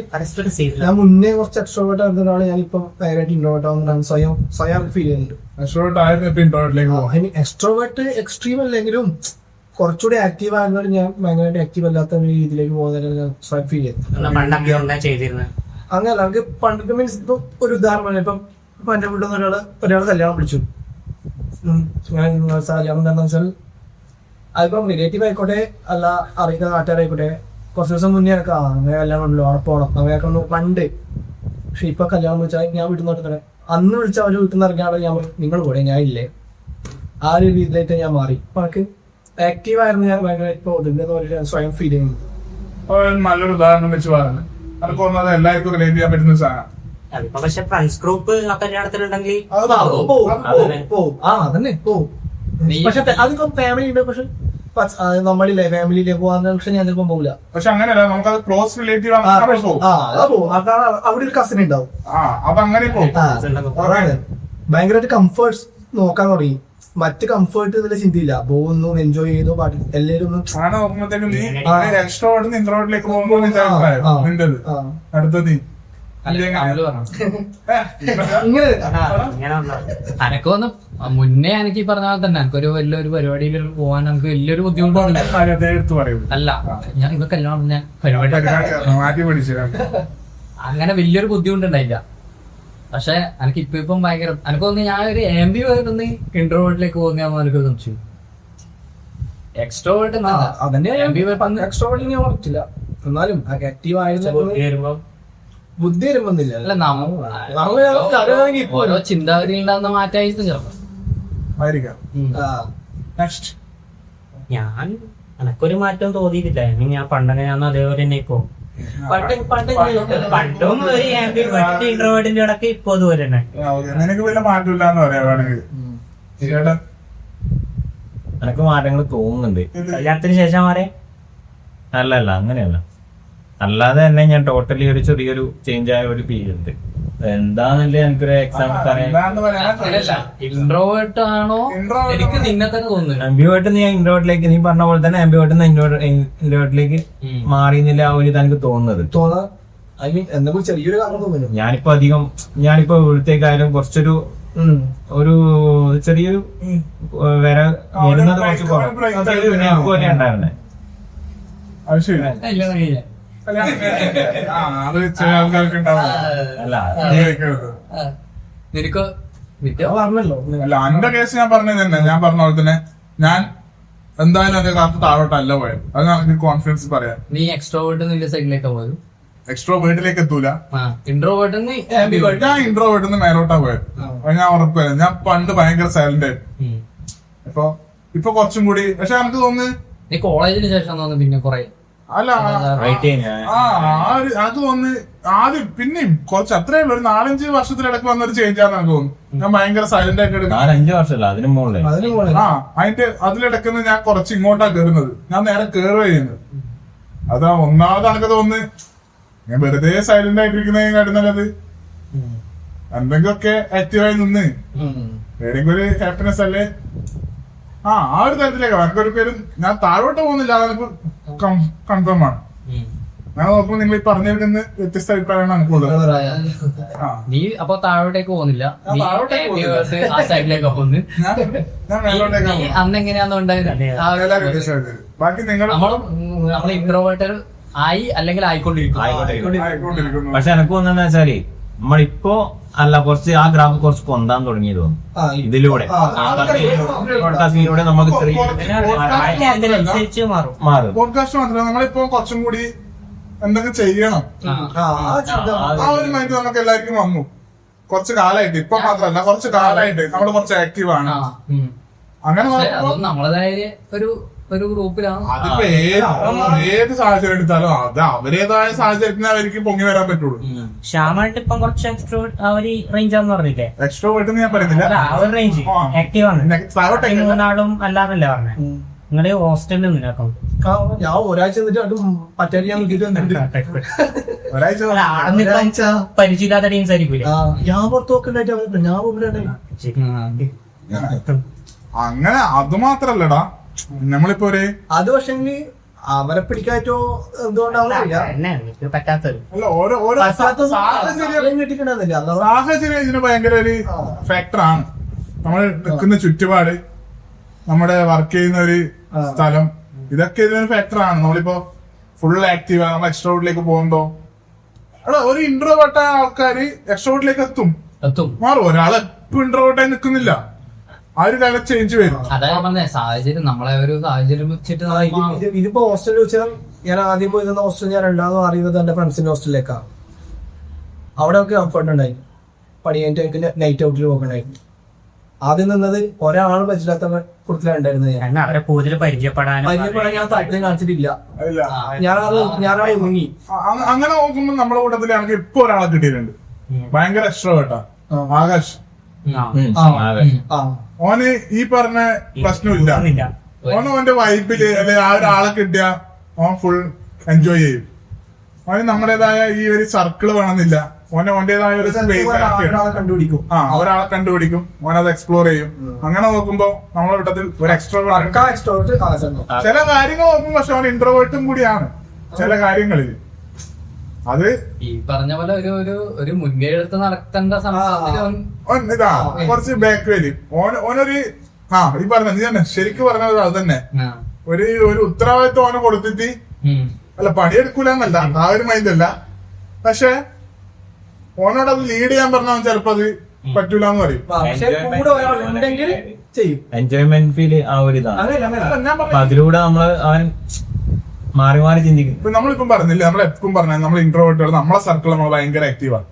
ഞാൻ മുന്നേ കുറച്ച് എക്സ്ട്രോവേർട്ട് ആയിരുന്ന ഒരാള് ഞാനിപ്പം ഭയങ്കരമായിട്ട് ഇൻട്രോവേർട്ട് ആവുന്നതാണ് സ്വയം ഫീൽ ചെയ്യുന്നുണ്ട്. എക്സ്ട്രോവേർട്ട് എക്സ്ട്രീം അല്ലെങ്കിലും കുറച്ചുകൂടി ആക്റ്റീവ് ആയിരുന്നത് ഞാൻ ഭയങ്കരമായിട്ട് ആക്റ്റീവ് അല്ലാത്ത രീതിയിലേക്ക് പോകുന്നതിന് ഞാൻ സ്വയം ഫീൽ ചെയ്യുന്നു. അങ്ങനല്ല, നമുക്ക് പണ്ടത്തെ മീൻസ് ഇപ്പൊ ഒരു ഉദാഹരണം, ഇപ്പൊ എന്റെ വീട്ടിൽ നിന്ന് ഒരാൾ കല്യാണം വിളിച്ചു. കല്യാണം എന്താണെന്ന് വെച്ചാൽ അതിപ്പം റിലേറ്റീവ് ആയിക്കോട്ടെ അല്ല അറിയുന്ന നാട്ടുകാരായിക്കോട്ടെ, കുറച്ച് ദിവസം മുന്നേ ഒക്കെ അങ്ങനെ കല്യാണം ഉണ്ടല്ലോ അവിടെ പോകണം അങ്ങനെയൊക്കെ ഒന്ന് പണ്ട്. പക്ഷെ ഇപ്പൊ കല്യാണം വിളിച്ചാൽ ഞാൻ വീട്ടിൽ നിന്ന് അന്ന് വിളിച്ചാൽ അവര് വീട്ടിൽ നിന്ന് ഇറങ്ങിയാൽ ഞാൻ നിങ്ങൾ കൂടെ ഞാൻ ഇല്ലേ, ആ ഒരു രീതിയിലായിട്ട് ഞാൻ മാറി. അപ്പൊ എനിക്ക് ആക്റ്റീവ് ആയിരുന്നു ഞാൻ ഭയങ്കര ഇപ്പൊ ഒതുങ്ങുന്ന സ്വയം ഫീൽ ചെയ്യുന്നു. നല്ലൊരു ഉദാഹരണം വെച്ച് പറഞ്ഞു, അതൊക്കെ ഒന്നത് എല്ലാവർക്കും റിലേറ്റ് ചെയ്യാൻ പറ്റുന്ന സാധനം. പക്ഷെ ഫ്രണ്ട്സ് ഗ്രൂപ്പ് കല്യാണത്തിനുണ്ടെങ്കിൽ അതന്നെ പോവും. പക്ഷെ അതിപ്പോ ഫാമിലി ഉണ്ട്, പക്ഷെ നമ്മളില്ലേ ഫാമിലിയിലേക്ക് പോകാൻ പക്ഷെ ഞാൻ ചിലപ്പം പോകില്ല. പക്ഷെ അങ്ങനെയല്ല, നമുക്കത് ക്ലോസ് റിലേറ്റീവ് അവിടെ ഒരു കസിൻ ഉണ്ടാവും, അപ്പൊ അങ്ങനെ പോകും. ഭയങ്കരമായിട്ട് കംഫേർട്സ് നോക്കാൻ തുടങ്ങി. മറ്റ് കംഫേർട്ട് ഇതിൽ ചിന്തയില്ല, പോകുന്നു എൻജോയ് ചെയ്തു പാടി എല്ലാവരും അങ്ങനെ നോക്കുമ്പോഴത്തേക്കും നീ എക്സ്ട്രോവേർട്ട് ഇൻട്രോവേർട്ടിലേക്ക് പോകുമ്പോൾ നിന്റേത് അടുത്തത് അനക്ക് വന്ന് മുന്നേ എനിക്ക് ഈ പറഞ്ഞ പോലെ തന്നെ എനിക്കൊരു വലിയൊരു പരിപാടിയിൽ പോകാൻ എനിക്ക് വലിയൊരു ബുദ്ധിമുട്ടുണ്ട്. അല്ല ഞാൻ ഇപ്പൊ കല്യാണം ഞാൻ പരിപാടി അങ്ങനെ വലിയൊരു ബുദ്ധിമുട്ടുണ്ടായില്ല. പക്ഷെ എനിക്ക് ഇപ്പം ഭയങ്കര എനിക്ക് തോന്നി ഞാൻ ഒരു ആംബിവേർട്ട് ഇൻട്രോവേർട്ടിലേക്ക് പോകുന്ന എനിക്ക് സംശയം. എക്സ്ട്രോവേർട്ട് എക്സ്ട്രോവേർട്ട് ഞാൻ പറ്റില്ല, എന്നാലും ആക്റ്റീവ് ആയിരുന്നു ബുദ്ധി വരുമ്പോന്നില്ല. ഓരോ ചിന്താഗതി ഉണ്ടാകുന്ന മാറ്റമായിരിക്കും ചിലപ്പോ. ഞാൻ എനക്കൊരു മാറ്റം തോന്നിയിട്ടില്ല. ഞാൻ പണ്ടങ്ങനെ ഞാൻ അതേപോലെ തന്നെ ഇപ്പൊ പണ്ടും ഒരു ഇൻട്രോവേർട്ടിന്റെ ഇടയ്ക്ക് ഇപ്പൊ അതുപോലെ തന്നെ. നിനക്ക് വലിയ മാറ്റമില്ലാന്ന് പറയാണെങ്കിൽ എനക്ക് മാറ്റങ്ങൾ തോന്നുന്നുണ്ട്. കല്യാണത്തിന് ശേഷം മാറേ അല്ല അങ്ങനെയല്ല, അല്ലാതെ തന്നെ ഞാൻ ടോട്ടലി ഒരു ചെറിയൊരു ചേഞ്ച് ആയ ഒരു ഫീൽ ഉണ്ട്. എന്താന്നല്ലേ എനിക്കൊരു എക്സാമ്പിൾ പറയാൻ. ഇൻട്രോവേർട്ട് ആണോ എനിക്ക് നിന്നെ തന്നെ തോന്നുന്നു. ആംബിവേർട്ട് നീ ഇൻട്രോവേർട്ടിലേക്ക് നീ പറഞ്ഞ പോലെ തന്നെ ആംബിവേർട്ട് ഇൻട്രോവേർട്ടിലേക്ക് മാറിയെന്നില്ല ആ ഒരു എനിക്ക് തോന്നുന്നത്. എന്തെങ്കിലും ചെറിയൊരു കാരണം തോന്നുന്നു. ഞാനിപ്പോ ഇവിടത്തേക്കായാലും കുറച്ചൊരു ഒരു ചെറിയൊരു വരുന്നത് കുറച്ച് ഉണ്ടായിരുന്നേ. അത് ചില ആൾക്കാർക്ക് നിനക്കോ പറഞ്ഞല്ലോ. അല്ല, എന്റെ കേസ് ഞാൻ പറഞ്ഞത് തന്നെ, ഞാൻ പറഞ്ഞ പോലെ തന്നെ ഞാൻ എന്തായാലും അതേ കാലത്ത് താഴോട്ടല്ല പോയത്. അത് എനിക്ക് കോൺഫിഡൻസ് പറയാം. നീ എക്സ്ട്രോവേർട്ട് സൈഡിലേക്ക് പോയത്, എക്സ്ട്രോവേർട്ടിലേക്ക് എത്തൂല. ഇൻട്രോവേർട്ട് ഞാൻ ഇൻട്രോവേർട്ട് മേലോട്ടാ പോയത്. അത് ഞാൻ ഉറപ്പ്. ഞാൻ പണ്ട് ഭയങ്കര സൈലന്റ് ആയിരുന്നു. ഇപ്പൊ കുറച്ചും കൂടി. പക്ഷെ നമുക്ക് തോന്നുന്നു നീ കോളേജിന് ശേഷം തോന്നുന്നു പിന്നെ കുറെ അല്ല റൈറ്റിങ് അത് വന്ന് ആദ്യം പിന്നെയും കുറച്ച് അത്രയും ഒരു 4-5 വർഷത്തിലിടക്ക് വന്നൊരു ചേഞ്ച് ആണെന്ന് എനിക്ക് തോന്നുന്നു. ഞാൻ ഭയങ്കര സൈലന്റ് ആയിട്ട് എടുക്കും. 4-5 വർഷമല്ല അതിന് മുകളിൽ. അതിന്റെ അതിലിടക്കുന്ന ഞാൻ കുറച്ച് ഇങ്ങോട്ടാ കയറുന്നത്, ഞാൻ നേരെ കയറുക ചെയ്യുന്നത്. അതാ ഒന്നാമത് എനിക്ക് തോന്നുന്നു ഞാൻ വെറുതെ സൈലന്റ് ആയിട്ടിരിക്കുന്നതിന് കാട്ടുന്നത് എന്തെങ്കിലുമൊക്കെ ആക്റ്റീവായി നിന്ന് ഏതെങ്കിലും ഒരു ഹാപ്പിനെസ് അല്ലേ ആ ഒരു തരത്തിലേക്കാണ് എനിക്കൊരു പേര്. ഞാൻ താഴോട്ട് പോകുന്നില്ല, അതെനിക്ക് കൺഫേം ആണ്. ഞാൻ നോക്കുമ്പോൾ നിങ്ങൾ ഈ പറഞ്ഞതിൽ വ്യത്യസ്ത അഭിപ്രായമാണ് എനിക്കുള്ളത്. നീ അപ്പൊ താഴോട്ടേക്ക് പോകുന്നില്ല, ഞാൻ താഴോട്ടേക്ക് പോകുന്നില്ല. ആ സൈഡിലേക്ക് പോകുന്നു. ഞാൻ മേലോട്ടേക്കാണ് അന്ന് എങ്ങനെയാന്ന് ഉണ്ടായത്? ബാക്കി നിങ്ങൾ നമ്മള് ഇൻട്രോവേർട്ടർ ആയി അല്ലെങ്കിൽ ആയിക്കൊണ്ടിരിക്കും. ആയിക്കൊണ്ടിരിക്കുന്നു. പക്ഷെ എനക്ക് തോന്നുന്ന വെച്ചാല് നമ്മളിപ്പോ അല്ല കുറച്ച് ആ ഗ്രാഫ് കുറച്ച് പൊന്താൻ തുടങ്ങിയത് തോന്നുന്നു ഇതിലൂടെ. പോഡ്കാസ്റ്റിലൂടെ നമുക്ക് അതിനനുസരിച്ച് മാറും. മാറും. പോഡ്കാസ്റ്റ് മാത്രമല്ല നമ്മളിപ്പോ കുറച്ചും കൂടി എന്തൊക്കെ ചെയ്യണം ആ ഒരു മൈൻഡ് നമുക്ക് എല്ലാവർക്കും വന്നു. കുറച്ച് കാലമായിട്ട്, ഇപ്പൊ മാത്രമല്ല കുറച്ച് കാലമായിട്ട് നമ്മൾ കുറച്ച് ആക്റ്റീവ് ആണ്. അങ്ങനെ നമ്മളതായ ഒരു ഗ്രൂപ്പിലാണ്. അതിപ്പോ ഏത് സാഹചര്യം എടുത്താലും അത് അവരേതായ സാഹചര്യത്തിന് അവർക്ക് പൊങ്ങി വരാൻ പറ്റുള്ളൂ. ശ്യാമായിട്ട് ഇപ്പം കുറച്ച് എക്സ്ട്രോവേർട്ട് ആ ഒരു റേഞ്ച് ആണെന്ന് പറഞ്ഞില്ലേ? എക്സ്ട്രോവേർട്ട് ഞാൻ പറയുന്നില്ല, ആ ഒരു റേഞ്ച് ആക്റ്റീവ് ആണ്. മൂന്നാളും അല്ലാന്നല്ലേ പറഞ്ഞേ? നിങ്ങള് ഹോസ്റ്റലിൽ നിന്നാക്കും ഞാൻ ഒരാഴ്ച പറ്റാൻ ഞാൻ ഒരാഴ്ച പരിചയമില്ലാത്ത ടീംസ് ആയിരിക്കൂലേ? ഞാൻ പുറത്ത് നോക്കണ്ടായിട്ട് ഞാൻ മുമ്പിലുണ്ടായി. അങ്ങനെ അത് മാത്രല്ലടാ നമ്മളിപ്പോ ഒരു അത് പക്ഷെ അവരെ പിടിക്കാറ്റോ എന്തുകൊണ്ടാവില്ല പറ്റാത്തത്. അല്ല ഓരോ സാഹചര്യം കിട്ടിയിട്ടുണ്ടെന്നില്ല. സാഹചര്യം ഇതിന് ഭയങ്കര ഒരു ഫാക്ടറാണ്. നമ്മൾ നിൽക്കുന്ന ചുറ്റുപാട്, നമ്മുടെ വർക്ക് ചെയ്യുന്ന ഒരു സ്ഥലം, ഇതൊക്കെ ഇതിനൊരു ഫാക്ടറാണ്. നമ്മളിപ്പോ ഫുൾ ആക്റ്റീവ് നമ്മൾ എക്സ്ട്രോവേർട്ടിലേക്ക് പോകുമ്പോ ഒരു ഇൻട്രോവേർട്ട് ആൾക്കാര് എക്സ്ട്രോവേർട്ടിലേക്ക് എത്തും മാറും. ഒരാൾ എപ്പോഴും ഇൻട്രോവേർട്ടായി നിൽക്കുന്നില്ല, ആ ഒരു കാലം ചേഞ്ച് വരും. അതായത് പറഞ്ഞ സാഹചര്യം, നമ്മളെ ഒരു സാഹചര്യം വെച്ചിട്ട് ഇതിപ്പോ ഹോസ്റ്റലിൽ വെച്ചാൽ ഞാൻ ആദ്യം പോയി നിന്ന ഹോസ്റ്റൽ ഞാൻ രണ്ടാമതും അറിയുന്നത് എന്റെ ഫ്രണ്ട്സിന്റെ ഹോസ്റ്റലിലേക്കാണ്. അവിടെ ഒക്കെ കംഫർട്ട് ഉണ്ടായി. പണി കഴിഞ്ഞിട്ട് നൈറ്റ് ഔട്ടിൽ പോകണ്ടായിരുന്നു. ആദ്യം നിന്നത് ഒരാളും പറ്റില്ലാത്ത കൂടുതലുണ്ടായിരുന്നത്. അവരെ കൂടുതൽ പരിചയപ്പെടാൻ ഞാൻ താല്പര്യം കാണിച്ചിട്ടില്ല. ഞാനാണ് മുങ്ങി. അങ്ങനെ നോക്കുമ്പോ നമ്മുടെ കൂട്ടത്തിൽ എനിക്ക് ഇപ്പൊ ഒരാളെ കിട്ടിയിട്ടുണ്ട്, ഭയങ്കര എക്സ്ട്രോവേർട്ടാ, ആകാശ്. ഓന് ഈ പറഞ്ഞ പ്രശ്നമില്ല. ഓന്റെ വൈബില് അല്ലെങ്കിൽ ആ ഒരാളെ കിട്ടിയ ഓൻ ഫുൾ എൻജോയ് ചെയ്യും. ഓന് നമ്മുടേതായ ഈ ഒരു സർക്കിള് വേണമെന്നില്ല. ഓന്റേതായ ഒരു സ്പേസ് കണ്ടുപിടിക്കും. ഒരാളെ കണ്ടുപിടിക്കും, ഓനത് എക്സ്പ്ലോർ ചെയ്യും. അങ്ങനെ നോക്കുമ്പോ നമ്മളെ കൂട്ടത്തിൽ ഒരു എക്സ്ട്രോവേർട്ട്. ചില കാര്യങ്ങൾ നോക്കുമ്പോ പക്ഷെ അവൻ ഇൻട്രോവേർട്ടും കൂടിയാണ് ചില കാര്യങ്ങളിൽ. അത് ഈ പറഞ്ഞ പോലെ ഒരു മുൻകൈ എടുത്ത് നടത്തേണ്ട സമയത്ത് ഇതാ കുറച്ച് ബാക്ക് വരും. ഓനൊരു ഈ പറഞ്ഞ നീ തന്നെ ശരിക്കും പറഞ്ഞത് അത് തന്നെ. ഒരു ഉത്തരവാദിത്വം ഓനെ കൊടുത്തിട്ട് അല്ല പണിയെടുക്കൂലെന്നല്ല, ആ ഒരു മൈൻഡ് അല്ല. പക്ഷെ ഓനോട് അത് ലീഡ് ചെയ്യാൻ പറഞ്ഞാൽ ചിലപ്പോ അത് പറ്റൂലെന്ന് പറയും. എൻജോയ്മെന്റ് ഫീൽ ആ ഒരു ഇതാണ്. അതിലൂടെ നമ്മള് അവൻ മാറി മാറി ചിന്തിക്കും. ഇപ്പൊ നമ്മളിപ്പം പറഞ്ഞില്ലേ, നമ്മളെപ്പോഴും പറഞ്ഞ നമ്മൾ ഇൻട്രോവേർട്ടുകൾ നമ്മളെ സർക്കിൾ നമ്മൾ ഭയങ്കര ആക്റ്റീവാണ്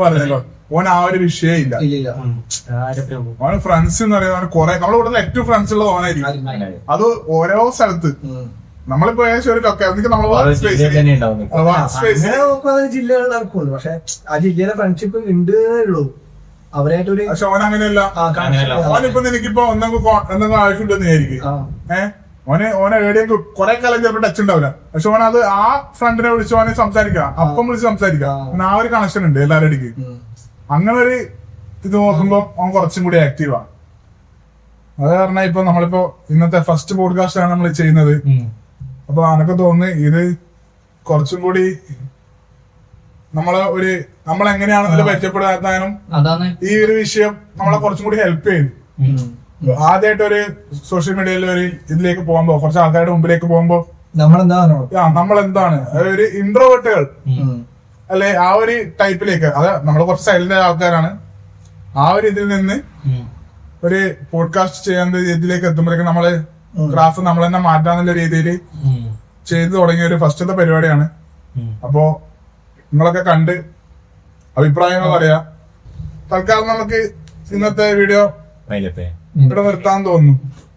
പറഞ്ഞല്ലോ. ഓൻ ആ ഒരു വിഷയം ഇല്ല. ഓന് ഫ്രണ്ട്സ് എന്ന് പറയുന്നത് കുറെ നമ്മളെ കൂടുതൽ ഏറ്റവും ഫ്രണ്ട്സ് ഉള്ളത് ഓനായിരിക്കും. അത് ഓരോ സ്ഥലത്ത് നമ്മളിപ്പോ ഏകദേശം ഒരു ജില്ലകളിൽ നടക്കുള്ളൂ. പക്ഷെ ആ ജില്ലയിലെ ഫ്രണ്ട്ഷിപ്പ് ഉണ്ട് ഉള്ളൂ. അവരായിട്ടൊരു പക്ഷെ ഓൻ അങ്ങനെയല്ല. ഓനിപ്പോ എനിക്കിപ്പോ എന്തെങ്കിലും ആവശ്യമുണ്ടെന്ന് വിചാരിക്കും. ഓനെ എവിടെയൊക്കെ കുറെ കാലം ചിലപ്പോൾ ടച്ച് ഉണ്ടാവില്ല. പക്ഷെ ഓൻ അത് ആ ഫ്രണ്ടിനെ വിളിച്ച് ഓനെ സംസാരിക്കാം, അപ്പം വിളിച്ച് സംസാരിക്കാം. ആ ഒരു കണക്ഷൻ ഉണ്ട് എല്ലാവരുടെ ഇടയ്ക്ക്. അങ്ങനെ ഒരു ഇത് നോക്കുമ്പോ ഓൻ കുറച്ചും കൂടി ആക്റ്റീവാണ്. അത് കാരണം ഇപ്പൊ നമ്മളിപ്പോ ഇന്നത്തെ ഫസ്റ്റ് പോഡ്കാസ്റ്റ് ആണ് നമ്മൾ ചെയ്യുന്നത്. അപ്പൊ എനക്ക് തോന്നുന്നു ഇത് കുറച്ചും കൂടി നമ്മളെങ്ങനെയാണെന്ന് പരിചയപ്പെടാനും ഈ ഒരു വിഷയം നമ്മളെ കുറച്ചും കൂടി ഹെൽപ്പ് ചെയ്യും. ആദ്യമായിട്ട് ഒരു സോഷ്യൽ മീഡിയയിൽ ഒരു ഇതിലേക്ക് പോകുമ്പോ, കുറച്ച് ആൾക്കാരുടെ മുമ്പിലേക്ക് പോകുമ്പോ നമ്മളെന്താണ് ഒരു ഇൻട്രോവേർട്ടുകൾ അല്ലെ ആ ഒരു ടൈപ്പിലേക്ക്, അത് നമ്മൾ കുറച്ച് സൈലന്റ് ആൾക്കാരാണ്. ആ ഒരു ഇതിൽ നിന്ന് ഒരു പോഡ്കാസ്റ്റ് ചെയ്യാൻ ഇതിലേക്ക് എത്തുമ്പോഴേക്കും നമ്മള് ക്രാഫ് നമ്മൾ തന്നെ മാറ്റാന്നുള്ള രീതിയിൽ ചെയ്തു തുടങ്ങിയ ഒരു ഫസ്റ്റത്തെ പരിപാടിയാണ്. അപ്പോ നിങ്ങളൊക്കെ കണ്ട് അഭിപ്രായങ്ങൾ പറയാം. തൽക്കാലം നമുക്ക് ഇന്നത്തെ വീഡിയോ ഇവിടെ നിർത്താൻ തോന്നുന്നു.